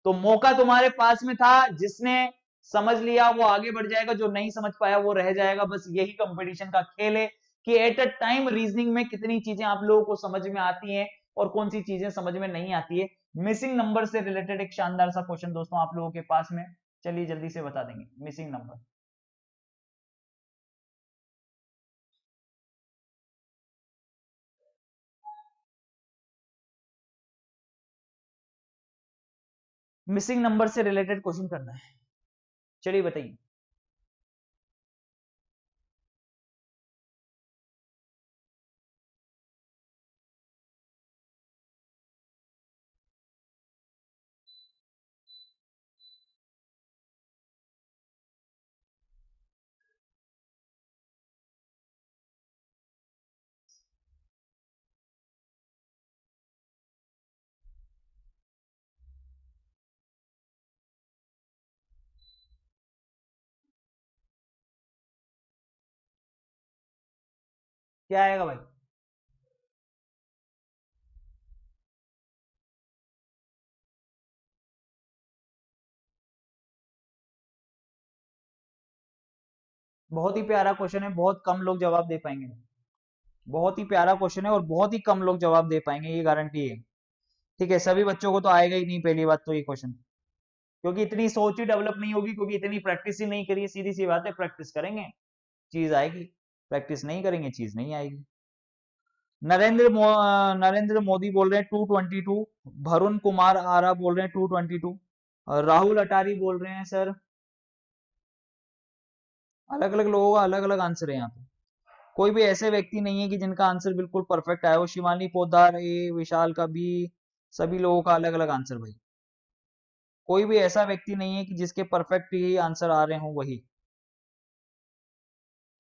तो मौका तुम्हारे पास में था, जिसने समझ लिया वो आगे बढ़ जाएगा, जो नहीं समझ पाया वो रह जाएगा। बस यही कंपटीशन का खेल है कि एट अ टाइम रीजनिंग में कितनी चीजें आप लोगों को समझ में आती हैं और कौन सी चीजें समझ में नहीं आती है। मिसिंग नंबर से रिलेटेड एक शानदार सा क्वेश्चन दोस्तों आप लोगों के पास में, चलिए जल्दी से बता देंगे मिसिंग नंबर। मिसिंग नंबर से रिलेटेड क्वेश्चन करना है, चलिए बताइए। क्या आएगा भाई? बहुत ही प्यारा क्वेश्चन है, बहुत कम लोग जवाब दे पाएंगे। बहुत ही प्यारा क्वेश्चन है और बहुत ही कम लोग जवाब दे पाएंगे, ये गारंटी है। ठीक है, सभी बच्चों को तो आएगा ही नहीं पहली बात तो ये क्वेश्चन, क्योंकि इतनी सोच ही डेवलप नहीं होगी, क्योंकि इतनी प्रैक्टिस ही नहीं करी। सीधी सी बात है, प्रैक्टिस करेंगे चीज आएगी, प्रैक्टिस नहीं करेंगे चीज नहीं आएगी। नरेंद्र मोदी बोल रहे हैं 222, वरुण कुमार आरा बोल रहे हैं 222, और राहुल अटारी बोल रहे हैं सर, अलग अलग लोगों का अलग अलग आंसर है यहाँ पे। कोई भी ऐसे व्यक्ति नहीं है कि जिनका आंसर बिल्कुल परफेक्ट आया हो। शिवानी पोद्दार ए, विशाल का बी, सभी लोगों का अलग अलग आंसर भाई। कोई भी ऐसा व्यक्ति नहीं है कि जिसके परफेक्ट ही आंसर आ रहे हो वही।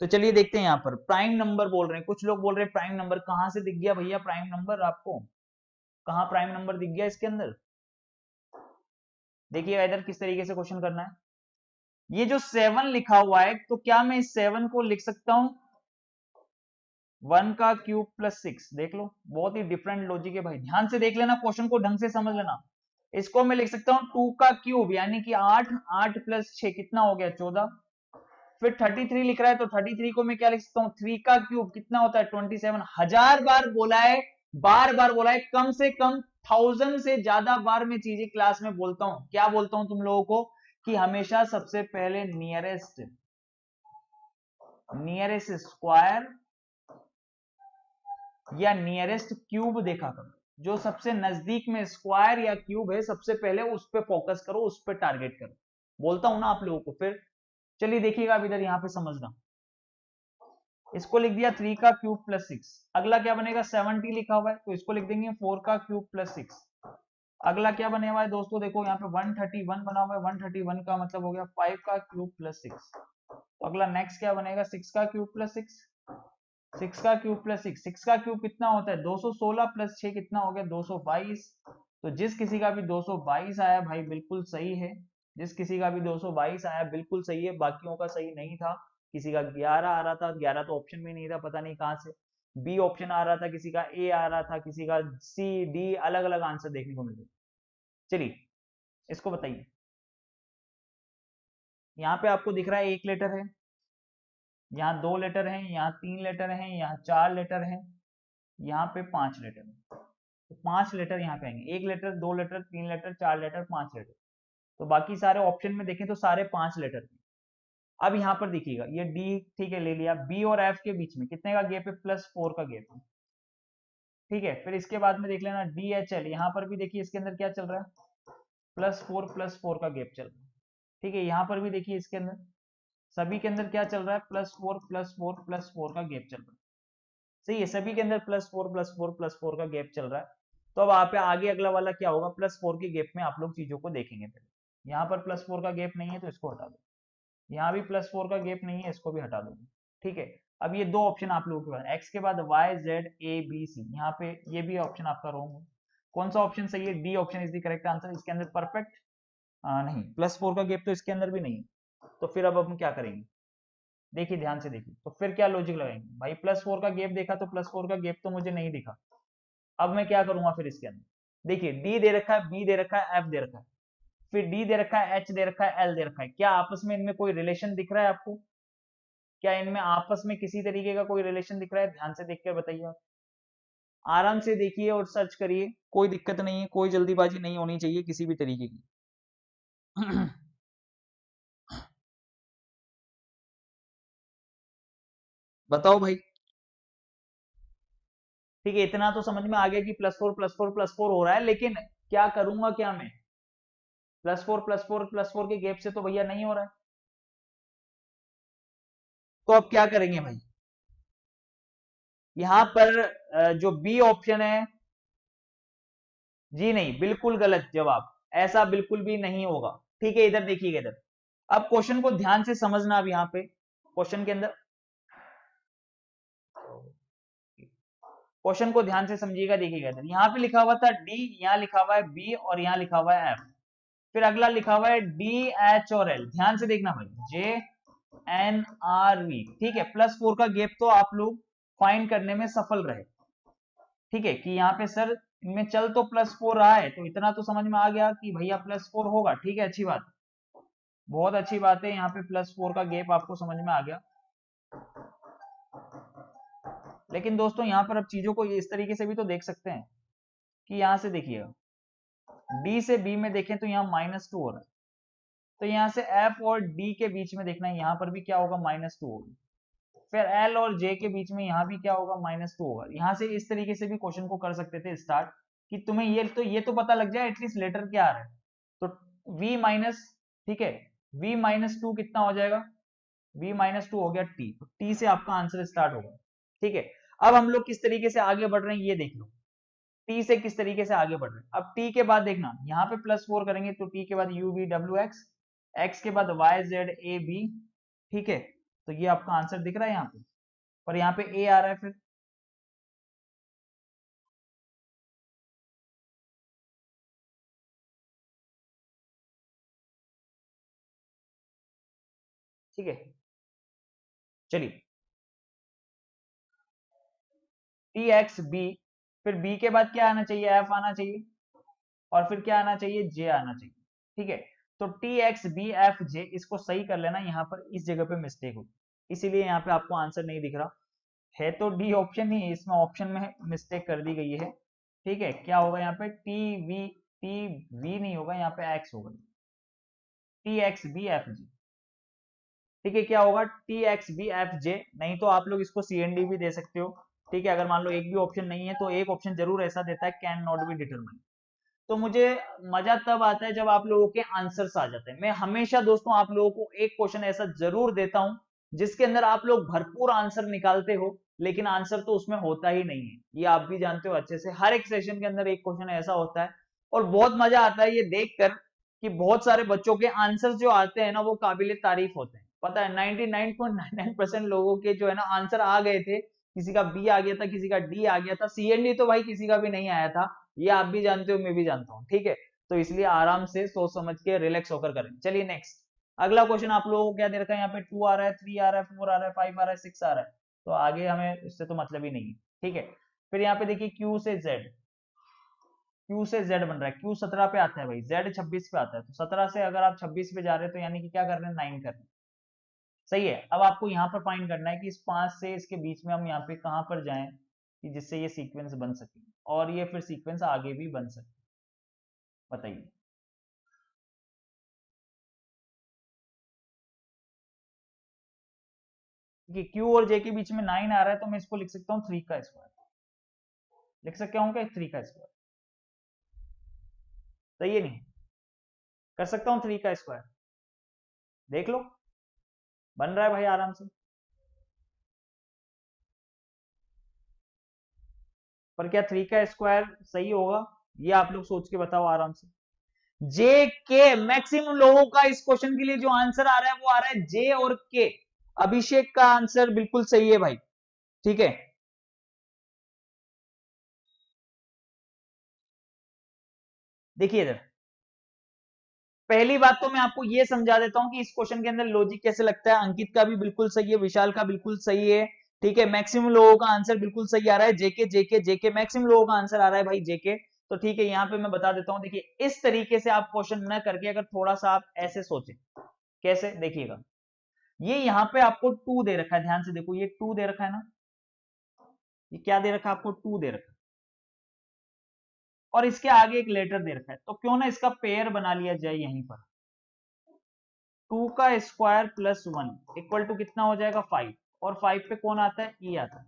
तो चलिए देखते हैं, यहाँ पर प्राइम नंबर बोल रहे हैं कुछ लोग, बोल रहे हैं प्राइम नंबर। कहां से दिख गया भैया प्राइम नंबर आपको? कहां प्राइम नंबर दिख गया इसके अंदर? देखिए इधर किस तरीके से क्वेश्चन करना है। ये जो 7 लिखा हुआ है, तो क्या मैं इस 7 को लिख सकता हूं 1 का क्यूब +6? देख लो, बहुत ही डिफरेंट लॉजिक है भाई, ध्यान से देख लेना, क्वेश्चन को ढंग से समझ लेना। इसको मैं लिख सकता हूं 2 का क्यूब यानी कि 8, 8 + 6 कितना हो गया? 14। फिर 33 लिख रहा है, तो 33 को मैं क्या लिख सकता हूँ? 3 का क्यूब कितना होता है? 27। हजार बार बोला है, बार बार बोला है, कम से कम 1000 से ज्यादा बार मैं चीजें क्लास में बोलता हूं, क्या बोलता हूं तुम लोगों को, कि हमेशा सबसे पहले नियरेस्ट स्क्वायर या नियरेस्ट क्यूब देखा करो। जो सबसे नजदीक में स्क्वायर या क्यूब है सबसे पहले उस पर फोकस करो, उस पर टारगेट करो। बोलता हूं ना आप लोगों को। फिर चलिए देखिएगा अब इधर यहां पे समझना। इसको लिख दिया 3 का क्यूब प्लस 6। अगला क्या बनेगा, 70 लिखा हुआ है तो इसको लिख देंगे 4 का क्यूब प्लस 6। अगला क्या बने हुआ है दोस्तों, देखो यहाँ पे 131 बना हुआ है, 131 का मतलब हो गया 5 का क्यूब प्लस 6। तो अगला नेक्स्ट क्या बनेगा, 6 का क्यूब प्लस 6। 6 का क्यूब प्लस 6, 6 का क्यूब कितना होता है 216 प्लस 6 कितना हो गया 222। तो जिस किसी का भी 222 आया भाई बिल्कुल सही है, जिस किसी का भी 222 आया बिल्कुल सही है, बाकियों का सही नहीं था। किसी का 11 आ रहा था, 11 तो ऑप्शन में नहीं था, पता नहीं कहां से। बी ऑप्शन आ रहा था, किसी का ए आ रहा था, किसी का सी डी, अलग अलग आंसर देखने को मिल रहे। चलिए इसको बताइए। यहाँ पे आपको दिख रहा है 1 लेटर है, यहाँ 2 लेटर हैं, यहाँ 3 लेटर हैं, यहाँ 4 लेटर हैं, यहाँ पे 5 लेटर हैं। तो 5 लेटर यहाँ पे आएंगे, 1 letter, 2 letter, 3 letter, 4 letter, 5 letter. तो बाकी सारे ऑप्शन में देखें तो सारे 5 लेटर थे। अब यहाँ पर देखिएगा ये डी, ठीक है ले लिया। बी और एफ के बीच में कितने का गैप है, +4 का गैप है, ठीक है। फिर इसके बाद में देख लेना डी एच एल, यहाँ पर भी देखिए इसके अंदर क्या चल रहा है, +4 का गैप चल रहा है, ठीक है। यहाँ पर भी देखिए इसके अंदर सभी के अंदर क्या चल रहा है, +4 का गैप चल रहा है, सही है। सभी के अंदर +4 का गैप चल रहा है। तो अब आप आगे अगला वाला क्या होगा, +4 के गैप में आप लोग चीजों को देखेंगे। पहले यहाँ पर +4 का गैप नहीं है तो इसको हटा दो, यहाँ भी +4 का गैप नहीं है, इसको भी हटा दो, ठीक है। अब ये दो ऑप्शन आप लोगों के पास, एक्स के बाद Y Z A B C, यहाँ पे ये भी ऑप्शन आपका रॉन्ग है। कौन सा ऑप्शन सही है, D option is the correct answer. इसके अंदर परफेक्ट नहीं, +4 का गैप तो इसके अंदर भी नहीं है। तो फिर अब हम क्या करेंगे, देखिए ध्यान से देखिए। तो फिर क्या लॉजिक लगाएंगे भाई, +4 का गैप देखा तो +4 का गैप तो मुझे नहीं दिखा। अब मैं क्या करूंगा फिर इसके अंदर, देखिए डी दे रखा है, बी दे रखा है, एफ दे रखा है, फिर डी दे रखा है, एच दे रखा है, एल दे रखा है। क्या आपस में इनमें कोई रिलेशन दिख रहा है आपको, क्या इनमें आपस में किसी तरीके का कोई रिलेशन दिख रहा है, ध्यान से देखकर बताइए। आराम से देखिए और सर्च करिए, कोई दिक्कत नहीं है, कोई जल्दीबाजी नहीं होनी चाहिए किसी भी तरीके की। बताओ भाई, ठीक है। इतना तो समझ में आ गया कि +4 हो रहा है, लेकिन क्या करूंगा, क्या मैं +4 के गैप से तो भैया नहीं हो रहा है। तो अब क्या करेंगे भाई, यहां पर जो बी ऑप्शन है, जी नहीं, बिल्कुल गलत जवाब, ऐसा बिल्कुल भी नहीं होगा, ठीक है। इधर देखिएगा, इधर अब क्वेश्चन को ध्यान से समझना। अब यहाँ पे क्वेश्चन के अंदर, क्वेश्चन को ध्यान से समझिएगा, देखिएगा इधर यहाँ पे लिखा हुआ था डी, यहाँ लिखा हुआ है बी और यहाँ लिखा हुआ है एफ। फिर अगला लिखा हुआ है डी एच और एल, ध्यान से देखना भाई, जे एन आर वी, ठीक है। +4 का गैप तो आप लोग फाइंड करने में सफल रहे, ठीक है, कि यहाँ पे सर इनमें चल तो +4 रहा है, तो इतना तो समझ में आ गया कि भैया +4 होगा, ठीक है। अच्छी बात, बहुत अच्छी बात है, यहाँ पे +4 का गैप आपको समझ में आ गया। लेकिन दोस्तों यहाँ पर अब चीजों को इस तरीके से भी तो देख सकते हैं कि यहाँ से देखिएगा, डी से बी में देखें तो यहाँ -2 हो रहा है, तो यहाँ से एफ और डी के बीच में देखना है, यहाँ पर भी क्या होगा, -2 होगा। फिर एल और जे के बीच में यहाँ भी क्या होगा, -2 होगा। यहाँ से इस तरीके से भी क्वेश्चन को कर सकते थे स्टार्ट, कि तुम्हें ये तो पता लग जाए एटलीस्ट लेटर क्या आ रहा है। तो v माइनस, ठीक है, v-2 कितना हो जाएगा, v-2 हो गया t, तो t से आपका आंसर स्टार्ट होगा, ठीक है। अब हम लोग किस तरीके से आगे बढ़ रहे हैं ये देख लो, t से किस तरीके से आगे बढ़ रहे हैं। अब t के बाद देखना, यहाँ पे +4 करेंगे तो t के बाद u v w x, x के बाद y z a b, ठीक है। तो ये आपका आंसर दिख रहा है यहाँ पे, और यहाँ पे a आ रहा है फिर, ठीक है। चलिए टी एक्स बी, फिर बी के बाद क्या आना चाहिए, एफ आना चाहिए, और फिर क्या आना चाहिए, जे आना चाहिए, ठीक है। तो टी एक्स बी एफ जे, इसको सही कर लेना, यहाँ पर इस जगह पे मिस्टेक होगी, इसीलिए यहाँ पे आपको आंसर नहीं दिख रहा है। तो डी ऑप्शन ही है, इसमें ऑप्शन में मिस्टेक कर दी गई है, ठीक है, क्या होगा यहाँ पे टी वी नहीं होगा, यहाँ पे एक्स होगा, T X B F G. ठीक है, क्या होगा T X B F J, नहीं तो आप लोग इसको सी एन डी भी दे सकते हो। ठीक है, अगर मान लो एक भी ऑप्शन नहीं है तो एक ऑप्शन जरूर ऐसा देता है कैन नॉट बी डिटरमाइन। तो मुझे मजा तब आता है जब आप लोगों के आंसर्स आ जाते हैं। मैं हमेशा दोस्तों आप लोगों को एक क्वेश्चन ऐसा जरूर देता हूं जिसके अंदर आप लोग भरपूर आंसर निकालते हो, लेकिन आंसर तो उसमें होता ही नहीं है, ये आप भी जानते हो अच्छे से। हर एक सेशन के अंदर एक क्वेश्चन ऐसा होता है, और बहुत मजा आता है ये देखकर कि बहुत सारे बच्चों के आंसर जो आते हैं ना वो काबिले तारीफ होते हैं। पता है 99.99% लोगों के जो है ना आंसर आ गए थे, किसी का बी आ गया था, किसी का डी आ गया था, सीएनडी तो भाई किसी का भी नहीं आया था। ये आप भी जानते हो, मैं भी जानता हूँ। ठीक है, तो इसलिए आराम से सोच समझ के रिलैक्स होकर करें। चलिए नेक्स्ट, अगला क्वेश्चन आप लोगों को क्या दे रखा है यहाँ पे, 2 आ रहा है, 3 आ रहा है, 4 आ रहा है, 5 आ रहा है, 6 आ रहा है, तो आगे हमें इससे तो मतलब ही नहीं है। ठीक है, फिर यहाँ पे देखिए क्यू से जेड, क्यू से जेड बन रहा है, क्यू 17 पे आता है भाई, जेड 26 पे आता है, तो 17 से अगर आप 26 पे जा रहे हैं तो यानी कि क्या कर रहे हैं, 9 कर रहे हैं। सही है, अब आपको यहाँ पर फाइंड करना है कि इस 5 से इसके बीच में हम यहाँ पे कहाँ पर जाएं कि जिससे ये सीक्वेंस बन सके और ये फिर सीक्वेंस आगे भी बन सके, बताइए। कि क्यू और जे के बीच में 9 आ रहा है तो मैं इसको लिख सकता हूँ 3 का स्क्वायर, लिख सकता हूँ क्या 3 का स्क्वायर, सही है नहीं, कर सकता हूँ 3 का स्क्वायर, देख लो बन रहा है भाई आराम से। पर क्या 3 का स्क्वायर सही होगा, ये आप लोग सोच के बताओ आराम से। जे के, मैक्सिमम लोगों का इस क्वेश्चन के लिए जो आंसर आ रहा है वो आ रहा है जे और के। अभिषेक का आंसर बिल्कुल सही है भाई। ठीक है, देखिए इधर, पहली बात तो मैं आपको ये समझा देता हूं कि इस क्वेश्चन के अंदर लॉजिक कैसे लगता है। अंकित का भी बिल्कुल सही है, विशाल का बिल्कुल सही है। ठीक है, मैक्सिमम लोगों का आंसर बिल्कुल सही आ रहा है, जेके जेके जेके, मैक्सिमम लोगों का आंसर आ रहा है भाई जेके। तो ठीक है, यहाँ पे मैं बता देता हूँ, देखिए इस तरीके से आप क्वेश्चन न करके अगर थोड़ा सा आप ऐसे सोचें, कैसे देखिएगा, ये यहाँ पे आपको 2 दे रखा है, ध्यान से देखो, ये 2 दे रखा है ना, ये क्या दे रखा है आपको, 2 दे रखा है, और इसके आगे एक लेटर दे रखा है, तो क्यों ना इसका पेयर बना लिया जाए यहीं पर। 2 का स्क्वायर प्लस 1 इक्वल टू कितना हो जाएगा, 5, और 5 पे कौन आता है, ई आता है।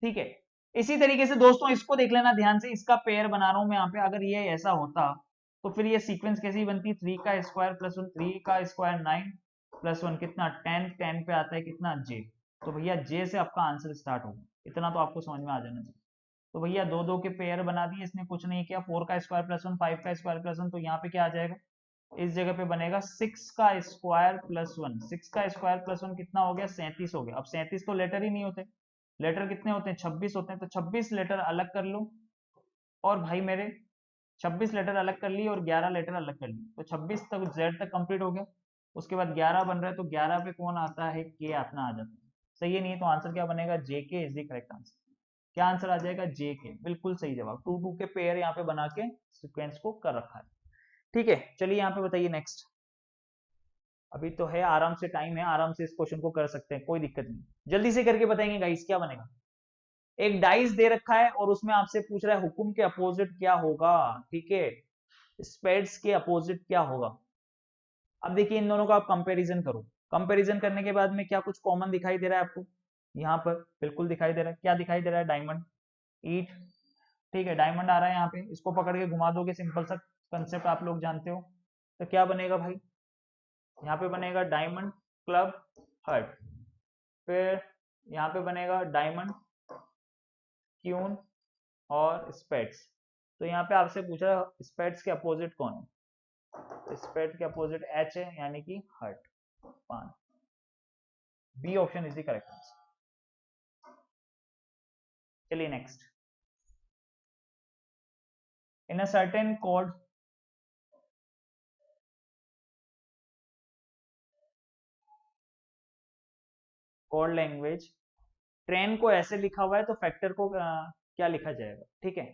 ठीक है, इसी तरीके से दोस्तों इसको देख लेना ध्यान से, इसका पेयर बना रहा हूं मैं यहाँ पे, अगर ये ऐसा होता तो फिर ये सीक्वेंस कैसी बनती, 3 का स्क्वायर प्लस 1, 3 का स्क्वायर 9 प्लस 1 कितना 10, 10 पे आता है कितना, जे। तो भैया जे से आपका आंसर स्टार्ट होगा, इतना तो आपको समझ में आ जाना चाहिए। तो भैया दो दो के पेयर बना दिए, इसने कुछ नहीं किया, 4 का स्क्वायर प्लस 1, 5 का स्क्वायर प्लस 1, तो यहाँ पे क्या आ जाएगा, इस जगह पे बनेगा 6 का स्क्वायर प्लस 1, 6 का स्क्वायर प्लस 1 कितना हो गया, 37 हो गया। अब 37 तो लेटर ही नहीं होते, लेटर कितने होते हैं, 26 होते हैं, तो 26 लेटर अलग कर लो, और भाई मेरे 26 लेटर अलग कर लिए और 11 लेटर अलग कर लिए, तो 26 तक जेड तक कंप्लीट हो गया। उसके बाद 11 बन रहा है, तो 11 पे कौन आता है, के अपना आ जाता है। सही है, नहीं है तो आंसर क्या बनेगा, जे के इज द करेक्ट आंसर। क्या आंसर आ जाएगा, जे के, बिल्कुल सही जवाब। 2 2 के पेयर यहाँ पे बना के सीक्वेंस को कर रखा है। ठीक है, चलिए यहाँ पे बताइए नेक्स्ट। अभी तो है, आराम से टाइम है, आराम से इस क्वेश्चन को कर सकते हैं, कोई दिक्कत नहीं, जल्दी से करके बताएंगे गाइस क्या बनेगा। एक डाइस दे रखा है और उसमें आपसे पूछ रहा है हुकुम के अपोजिट क्या होगा। ठीक है, स्पेड्स के अपोजिट क्या होगा। अब देखिए इन दोनों का आप कंपैरिजन करो, कंपैरिजन करने के बाद में क्या कुछ कॉमन दिखाई दे रहा है आपको, यहाँ पर बिल्कुल दिखाई दे रहा है, क्या दिखाई दे रहा है, डायमंड, ईट। ठीक है, डायमंड आ रहा है यहाँ पे, इसको पकड़ के घुमा दोगे, सिंपल सा कंसेप्ट आप लोग जानते हो, तो क्या बनेगा भाई, यहाँ पे बनेगा डायमंड क्लब हर्ट, फिर यहाँ पे बनेगा डायमंड क्यून और स्पेड्स। तो यहाँ पे आपसे पूछा स्पेड्स के अपोजिट कौन है, स्पेड के अपोजिट एच है, यानी कि hurt, 5, B option is the correct answer. चलिए next, in a certain code, code language, train को ऐसे लिखा हुआ है तो फैक्टर को क्या लिखा जाएगा। ठीक है,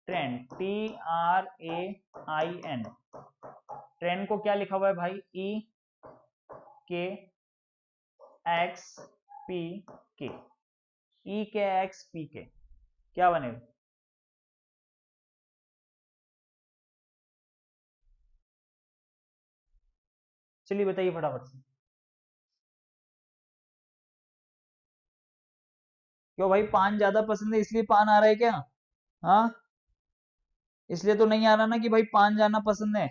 train, T R A I N, train को क्या लिखा हुआ है भाई, ई के एक्स पी के, ई के एक्स पी के, क्या बनेगा, चलिए बताइए फटाफट से। क्यों भाई, पान ज्यादा पसंद है इसलिए पान आ रहा है क्या? हाँ, इसलिए तो नहीं आ रहा ना कि भाई पान जाना पसंद है।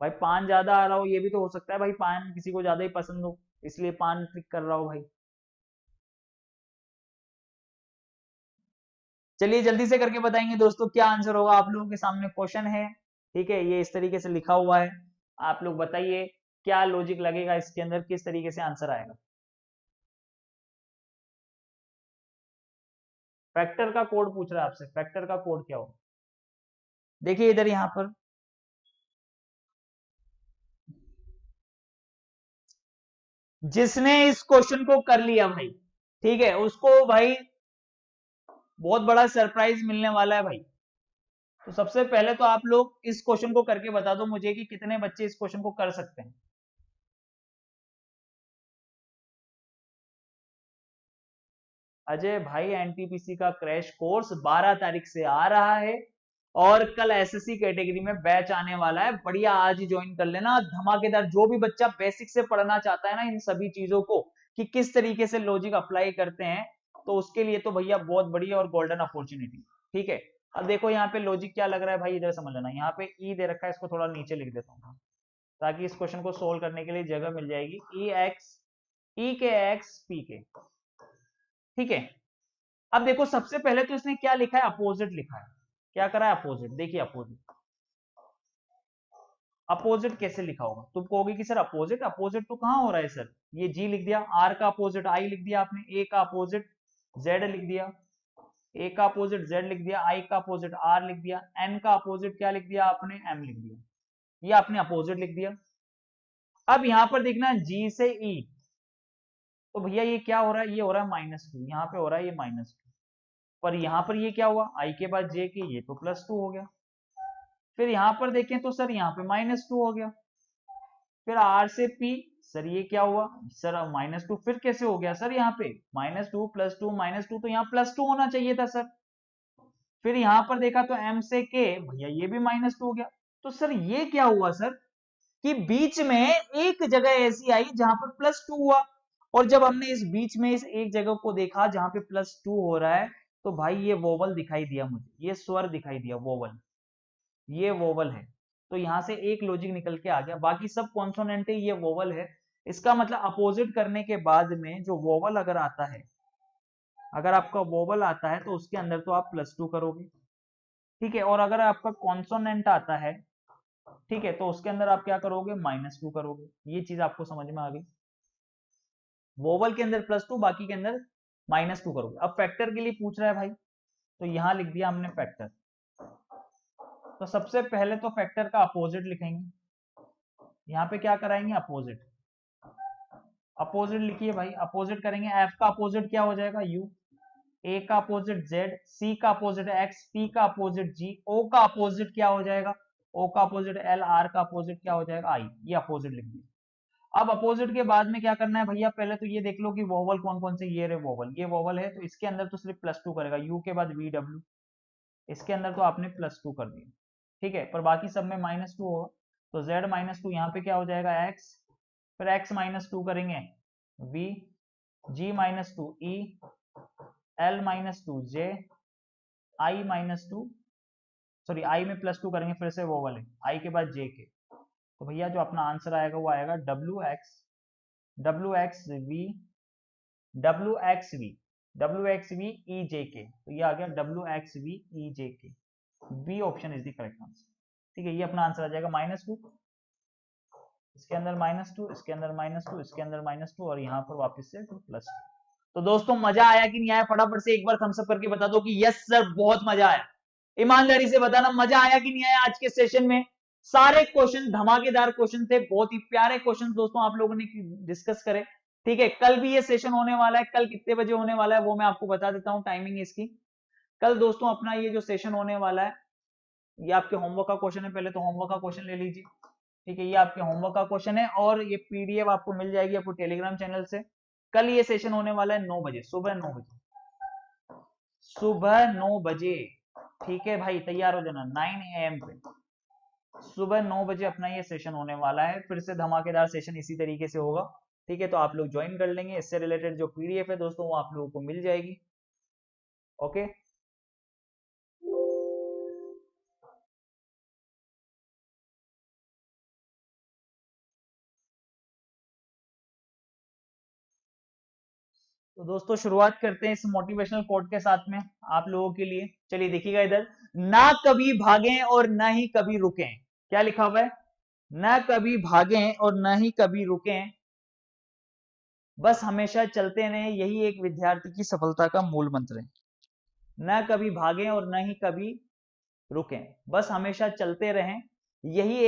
भाई पान ज्यादा आ रहा हो ये भी तो हो सकता है भाई, पान किसी को ज्यादा ही पसंद हो इसलिए पान क्लिक कर रहा हो भाई। चलिए जल्दी से करके बताएंगे दोस्तों क्या आंसर होगा। आप लोगों के सामने क्वेश्चन है, ठीक है, ये इस तरीके से लिखा हुआ है। आप लोग बताइए क्या लॉजिक लगेगा इसके अंदर, किस तरीके से आंसर आएगा। फैक्टर का कोड पूछ रहा है आपसे, फैक्टर का कोड क्या होगा? देखिए इधर यहां पर जिसने इस क्वेश्चन को कर लिया भाई, ठीक है, उसको भाई बहुत बड़ा सरप्राइज मिलने वाला है भाई। तो सबसे पहले तो आप लोग इस क्वेश्चन को करके बता दो मुझे कि कितने बच्चे इस क्वेश्चन को कर सकते हैं। अजय भाई, एनटीपीसी का क्रैश कोर्स 12 तारीख से आ रहा है और कल एसएससी कैटेगरी में बैच आने वाला है। बढ़िया, आज ही ज्वाइन कर लेना धमाकेदार। जो भी बच्चा बेसिक से पढ़ना चाहता है ना इन सभी चीजों को कि किस तरीके से लॉजिक अप्लाई करते हैं, तो उसके लिए तो भैया बहुत बढ़िया और गोल्डन अपॉर्चुनिटी। ठीक है, अब देखो यहाँ पे लॉजिक क्या लग रहा है भाई, इधर समझ लेना। यहाँ पे ई दे रखा है, इसको थोड़ा नीचे लिख देता हूँ ताकि इस क्वेश्चन को सोल्व करने के लिए जगह मिल जाएगी। ई एक्स, ई के एक्स पी के, ठीक है। अब देखो सबसे पहले तो इसने क्या लिखा है, अपोजिट लिखा है। क्या करा है, अपोजिट। देखिए अपोजिट, अपोजिट कैसे लिखा होगा? तुम कहोगे कि सर अपोजिट, अपोजिट तो कहां हो रहा है सर? ये जी लिख दिया, आर का अपोजिट आई लिख दिया आपने, ए का अपोजिट जेड लिख दिया, ए का अपोजिट जेड लिख दिया, आई का अपोजिट आर लिख दिया, एन का अपोजिट क्या लिख दिया आपने, एम लिख दिया। ये आपने अपोजिट लिख दिया। अब यहां पर देखना जी से ई, तो भैया ये क्या हो रहा है, ये हो रहा है -2, यहाँ पे हो रहा है ये -2, पर यहाँ पर ये क्या हुआ, आई के बाद जे के, ये तो +2 हो गया। फिर यहाँ पर देखें तो सर यहाँ पे -2 हो गया। फिर आर से पी, सर ये क्या हुआ सर, -2 फिर कैसे हो गया सर, यहाँ पे -2 +2 -2, तो यहाँ +2 होना चाहिए था सर। फिर यहाँ पर देखा तो एम से के, भैया ये भी -2 हो गया। तो सर ये क्या हुआ सर कि बीच में एक जगह ऐसी आई जहां पर +2 हुआ, और जब हमने इस बीच में इस एक जगह को देखा जहां पे +2 हो रहा है, तो भाई ये वोवल दिखाई दिया मुझे, ये स्वर दिखाई दिया, वोवल, ये वोवल है। तो यहां से एक लॉजिक निकल के आ गया, बाकी सब कॉन्सोनेंट है, ये वोवल है। इसका मतलब अपोजिट करने के बाद में जो वोवल अगर आता है, अगर आपका वोवल आता है तो उसके अंदर तो आप +2 करोगे, ठीक है। और अगर आपका कॉन्सोनेंट आता है, ठीक है, तो उसके अंदर आप क्या करोगे, -2 करोगे। ये चीज आपको समझ में आ गई। वोवल के अंदर +2, बाकी के अंदर -2 करोगे। अब फैक्टर के लिए पूछ रहा है भाई, तो यहां लिख दिया हमने फैक्टर। तो सबसे पहले तो फैक्टर का अपोजिट लिखेंगे, यहाँ पे क्या कराएंगे, अपोजिट। अपोजिट लिखिए भाई, अपोजिट करेंगे, एफ का अपोजिट क्या हो जाएगा, यू, ए का अपोजिट जेड, सी का अपोजिट एक्स, पी का अपोजिट जी, ओ का अपोजिट क्या हो जाएगा, ओ का अपोजिट एल, आर का अपोजिट क्या हो जाएगा, आई। ये अपोजिट लिख दिया। अब अपोजिट के बाद में क्या करना है भैया, पहले तो ये देख लो कि वोवल कौन कौन से, ये रहे वोवल, ये वोवल है, तो इसके अंदर तो सिर्फ +2 करेगा, यू के बाद वी डब्ल्यू, इसके अंदर तो आपने +2 कर दिया, ठीक है, पर बाकी सब में -2 होगा। तो z -2 यहाँ पे क्या हो जाएगा, x, फिर x -2 करेंगे v, g -2 e, l -2 j, i -2, sorry i में +2 करेंगे, फिर से वोवल है, i के बाद j के। तो भैया जो अपना आंसर आएगा वो आएगा wxv e j k, तो ये आ गया wxv e j k। B option is the correct answer, ठीक है। ये अपना आंसर आ जाएगा -2, इसके अंदर -2, इसके अंदर -2, इसके अंदर -2, और यहाँ पर वापस से +2। तो दोस्तों मजा आया कि नहीं आया, फटाफट से एक बार थम्स अप करके बता दो कि यस सर बहुत मजा आया। ईमानदारी से बताना मजा आया कि नहीं आया आज के सेशन में। सारे क्वेश्चन धमाकेदार क्वेश्चन थे, बहुत ही प्यारे क्वेश्चन दोस्तों आप लोगों ने डिस्कस करे, ठीक है। कल भी ये सेशन होने वाला है, कल कितने बजे होने वाला है वो मैं आपको बता देता हूँ, टाइमिंग इसकी। कल दोस्तों अपना ये जो सेशन होने वाला है, ये आपके होमवर्क का क्वेश्चन है, पहले तो होमवर्क का क्वेश्चन ले लीजिए, ठीक है। ये आपके होमवर्क का क्वेश्चन है और ये पीडीएफ आपको मिल जाएगी आपको टेलीग्राम चैनल से। कल ये सेशन होने वाला है 9 बजे, सुबह 9 बजे, सुबह 9 बजे, ठीक है भाई, तैयार हो जाना 9 AM पे, सुबह 9 बजे अपना ये सेशन होने वाला है, फिर से धमाकेदार सेशन इसी तरीके से होगा। ठीक है, तो आप लोग ज्वाइन कर लेंगे, इससे रिलेटेड जो PDF है दोस्तों वो आप लोगों को मिल जाएगी। ओके, तो दोस्तों शुरुआत करते हैं इस मोटिवेशनल कोट के साथ में आप लोगों के लिए। चलिए देखिएगा इधर, ना कभी भागें और ना ही कभी रुकें। क्या लिखा हुआ है? ना कभी भागें और ना ही कभी रुकें, बस हमेशा चलते रहें, यही एक विद्यार्थी की सफलता का मूल मंत्र है। ना कभी भागें और ना ही कभी रुकें, बस हमेशा चलते रहें, यही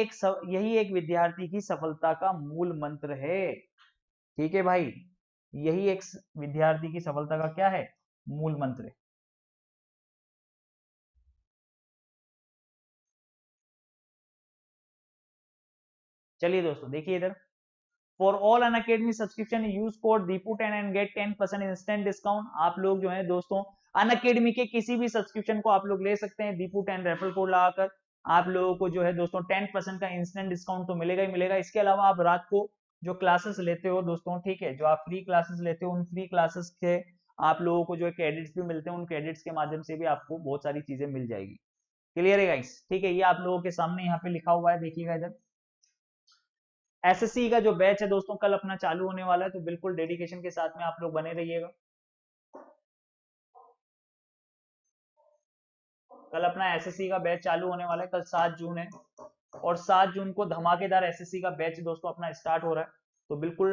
एक विद्यार्थी की सफलता का मूल मंत्र है। ठीक है भाई, यही एक विद्यार्थी की सफलता का क्या है? मूल मंत्र है। चलिए दोस्तों देखिए इधर, for all Unacademy subscription use code दीपू10 एंड गेट 10% इंस्टेंट डिस्काउंट। आप लोग जो है दोस्तों अनअकैडमी के किसी भी सब्सक्रिप्शन को आप लोग ले सकते हैं, दीपू10 रेफरल कोड लगाकर आप लोगों को जो है दोस्तों 10% का इंस्टेंट डिस्काउंट तो मिलेगा ही मिलेगा। इसके अलावा आप रात को जो क्लासेस लेते हो दोस्तों, ठीक है, जो आप फ्री क्लासेस लेते हो, उन फ्री क्लासेस के आप लोगों को जो है क्रेडिट्स भी मिलते हैं, उन क्रेडिट्स के माध्यम से भी आपको बहुत सारी चीजें मिल जाएगी। क्लियर है गाइस? ठीक है, ये आप लोगों के सामने यहाँ पे लिखा हुआ है, देखिएगा इधर। एसएससी का जो बैच है दोस्तों कल अपना चालू होने वाला है, तो बिल्कुल डेडिकेशन के साथ में आप लोग बने रहिएगा। कल अपना एसएससी का बैच चालू होने वाला है, कल 7 जून है, और 7 जून को धमाकेदार एसएससी का बैच दोस्तों अपना स्टार्ट हो रहा है। तो बिल्कुल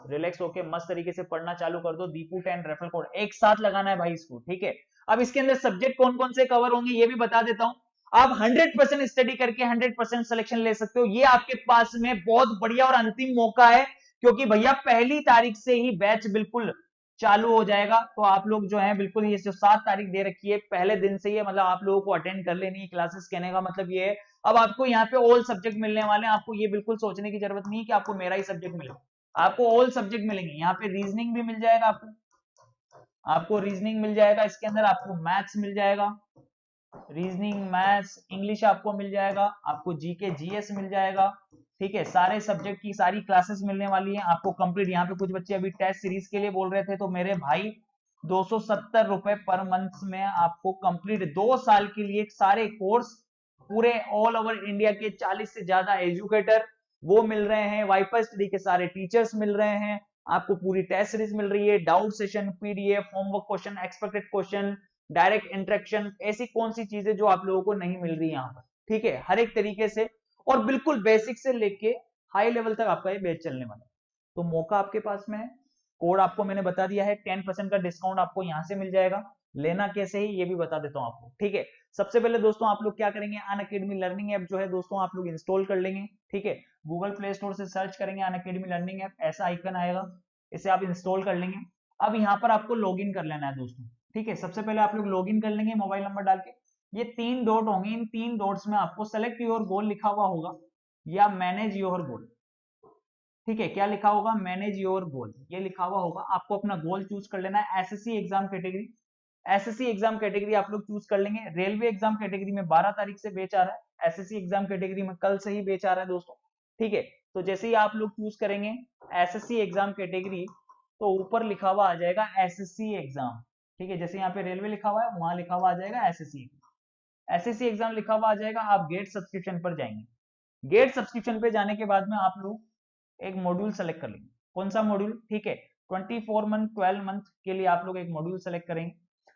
रिलैक्स होके मस्त तरीके से पढ़ना चालू कर दो। दीपू10 रेफरल कोड एक साथ लगाना है भाई इसको, ठीक है। अब इसके अंदर सब्जेक्ट कौन कौन से कवर होंगे ये भी बता देता हूं। आप 100% स्टडी करके 100% सिलेक्शन ले सकते हो, ये आपके पास में बहुत बढ़िया और अंतिम मौका है, क्योंकि भैया 1 तारीख से ही बैच बिल्कुल चालू हो जाएगा। तो आप लोग जो है बिल्कुल, ये जो 7 तारीख दे रखी है पहले दिन से ही मतलब आप लोगों को अटेंड कर लेनी है क्लासेस। कहने का मतलब ये है अब आपको यहाँ पे ऑल सब्जेक्ट मिलने वाले हैं, आपको ये बिल्कुल सोचने की जरूरत नहीं है कि आपको मेरा ही सब्जेक्ट मिलेगा, आपको ऑल सब्जेक्ट मिलेंगे। यहाँ पे रीजनिंग भी मिल जाएगा, आपको रीजनिंग मिल जाएगा, इसके अंदर आपको मैथ्स मिल जाएगा, रीजनिंग मैथ्स इंग्लिश आपको मिल जाएगा, आपको जीके जीएस मिल जाएगा। ठीक है, सारे सब्जेक्ट की सारी क्लासेस मिलने वाली हैं आपको कंप्लीट। यहाँ पे कुछ बच्चे अभी टेस्ट सीरीज के लिए बोल रहे थे, तो मेरे भाई 270 रुपए पर मंथ में आपको कंप्लीट 2 साल के लिए सारे कोर्स पूरे ऑल ओवर इंडिया के 40 से ज्यादा एजुकेटर वो मिल रहे हैं, वाइपर स्टडी के सारे टीचर्स मिल रहे हैं, आपको पूरी टेस्ट सीरीज मिल रही है, doubt session, PDF, homework question, expected question, direct interaction, ऐसी कौन सी चीजें जो आप लोगों को नहीं मिल रही यहाँ पर। ठीक है, हर एक तरीके से, और बिल्कुल बेसिक से लेके हाई लेवल तक आपका ये बैच चलने वाला है। तो मौका आपके पास में है, कोड आपको मैंने बता दिया है, 10% का डिस्काउंट आपको यहाँ से मिल जाएगा। लेना कैसे ही ये भी बता देता हूँ आपको। ठीक है, सबसे पहले दोस्तों आप लोग क्या करेंगे, अनअकैडमी लर्निंग ऐप जो है दोस्तों आप लोग इंस्टॉल कर लेंगे। ठीक है, गूगल प्ले स्टोर से सर्च करेंगे अनअकैडमी लर्निंग ऐप, ऐसा आइकन आएगा, इसे आप इंस्टॉल कर लेंगे। अब यहाँ पर आपको लॉगिन कर लेना है दोस्तों। ठीक है, सबसे पहले आप लोग लॉगिन कर लेंगे मोबाइल नंबर डाल के, ये 3 डॉट होंगे, इन 3 डॉट्स में आपको सेलेक्ट योर गोल लिखा हुआ होगा या मैनेज योर गोल। ठीक है, क्या लिखा होगा? मैनेज योर गोल, ये लिखा हुआ होगा। आपको अपना गोल चूज कर लेना है। SSC exam category, SSC exam category आप लोग चूज कर लेंगे। रेलवे एग्जाम कैटेगरी में 12 तारीख से बैच आ रहा है, एसएससी एग्जाम कैटेगरी में कल से ही बैच आ रहा है दोस्तों। ठीक है, तो जैसे ही आप लोग चूज करेंगे एसएससी एग्जाम कैटेगरी, तो ऊपर लिखा हुआ आ जाएगा एसएससी एग्जाम। ठीक है, जैसे यहाँ पे रेलवे लिखा हुआ है, वहां लिखा हुआ आ जाएगा एसएससी, एसएससी एग्जाम लिखा हुआ आ जाएगा। आप गेट सब्सक्रिप्शन पर जाएंगे, गेट सब्सक्रिप्शन पे जाने के बाद में आप लोग एक मॉड्यूल सेलेक्ट कर लेंगे। कौन सा मॉड्यूल? ठीक है, 24 मंथ 12 मंथ के लिए आप लोग एक मॉड्यूल सेलेक्ट करेंगे।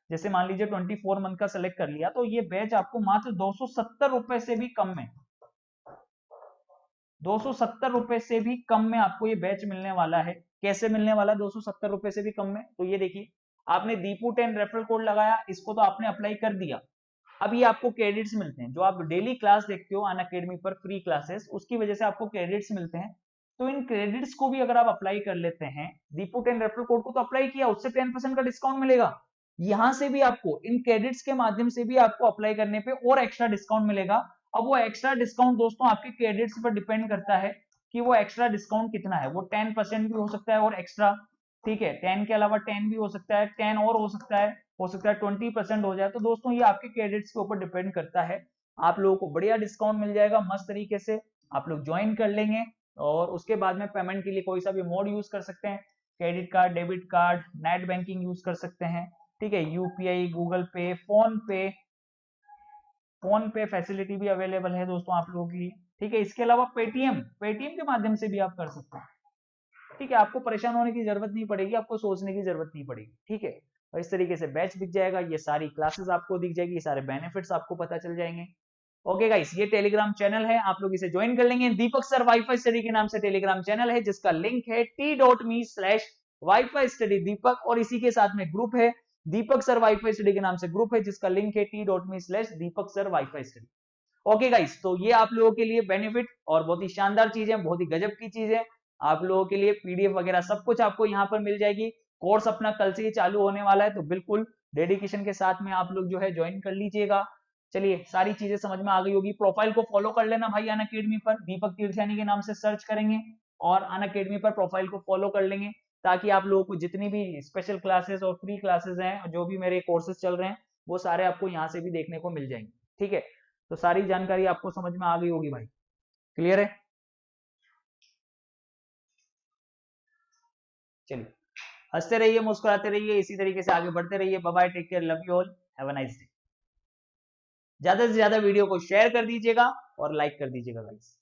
जैसे मान लीजिए 24 मंथ का सेलेक्ट कर लिया, तो ये बैच आपको मात्र 270 रुपए से भी कम में, 270 रुपए से भी कम में आपको ये बैच मिलने वाला है। कैसे मिलने वाला है 270 रुपए से भी कम में? तो ये देखिए, आपने दीपू10 रेफरल कोड लगाया, इसको तो आपने अप्लाई कर दिया। अब ये आपको क्रेडिट्स मिलते हैं, जो आप डेली क्लास देखते हो अनअकैडमी पर फ्री क्लासेस, उसकी वजह से आपको क्रेडिट्स मिलते हैं। तो इन क्रेडिट्स को भी अगर आप अप्लाई कर लेते हैं, दीपू10 रेफरल कोड को तो अप्लाई किया, उससे 10% का डिस्काउंट मिलेगा। यहां से भी आपको इन क्रेडिट्स के माध्यम से भी आपको अप्लाई करने पे और एक्स्ट्रा डिस्काउंट मिलेगा। अब वो एक्स्ट्रा डिस्काउंट दोस्तों आपके क्रेडिट्स पर डिपेंड करता है कि वो एक्स्ट्रा डिस्काउंट कितना है, वो 10% भी हो सकता है और एक्स्ट्रा ठीक है, 10 के अलावा 10 भी हो सकता है, 10 और हो सकता है 20% हो जाए। तो दोस्तों ये आपके क्रेडिट्स के ऊपर डिपेंड करता है। आप लोगों को बढ़िया डिस्काउंट मिल जाएगा मस्त तरीके से, आप लोग ज्वाइन कर लेंगे और उसके बाद में पेमेंट के लिए कोई सा भी मोड यूज कर सकते हैं, credit card, debit card, net banking use कर सकते हैं। ठीक है, यूपीआई, गूगल पे, फोन पे फैसिलिटी भी अवेलेबल है दोस्तों आप लोगों के लिए। ठीक है, इसके अलावा पेटीएम के माध्यम से भी आप कर सकते हैं। ठीक है, आपको परेशान होने की जरूरत नहीं पड़ेगी, आपको सोचने की जरूरत नहीं पड़ेगी। ठीक है, और इस तरीके से बैच दिख जाएगा, ये सारी क्लासेस आपको दिख जाएगी, ये सारे बेनिफिट्स आपको पता चल जाएंगे। ओके गाइस, ये टेलीग्राम चैनल है, आप लोग इसे ज्वाइन कर लेंगे। दीपक सर वाईफाई स्टडी के नाम से टेलीग्राम चैनल है, जिसका लिंक है t.me/wifi study दीपक, और इसी के साथ में ग्रुप है दीपक सर वाईफाई स्टडी के नाम से ग्रुप है, जिसका लिंक है t.me/दीपक sir WiFi study. Okay guys, तो ये आप लोगों के लिए बेनिफिट और बहुत ही शानदार चीज है, बहुत ही गजब की चीज है। आप लोगों के लिए पीडीएफ वगैरह सब कुछ आपको यहाँ पर मिल जाएगी। कोर्स अपना कल से ही चालू होने वाला है, तो बिल्कुल डेडिकेशन के साथ में आप लोग जो है ज्वाइन कर लीजिएगा। चलिए, सारी चीजें समझ में आ गई होगी। प्रोफाइल को फॉलो कर लेना भाई, अनअकैडमी पर दीपक तीर्थयानी के नाम से सर्च करेंगे और अनअकैडमी पर प्रोफाइल को फॉलो कर लेंगे, ताकि आप लोगों को जितनी भी स्पेशल क्लासेस और फ्री क्लासेस हैं, जो भी मेरे कोर्सेज चल रहे हैं, वो सारे आपको यहाँ से भी देखने को मिल जाएंगे। ठीक है, तो सारी जानकारी आपको समझ में आ गई होगी भाई, क्लियर है? चलिए, हंसते रहिए, मुस्कुराते रहिए, इसी तरीके से आगे बढ़ते रहिए। Bye bye, take care, love you all, have a nice day. ज्यादा से ज्यादा वीडियो को शेयर कर दीजिएगा और लाइक कर दीजिएगा गाइस।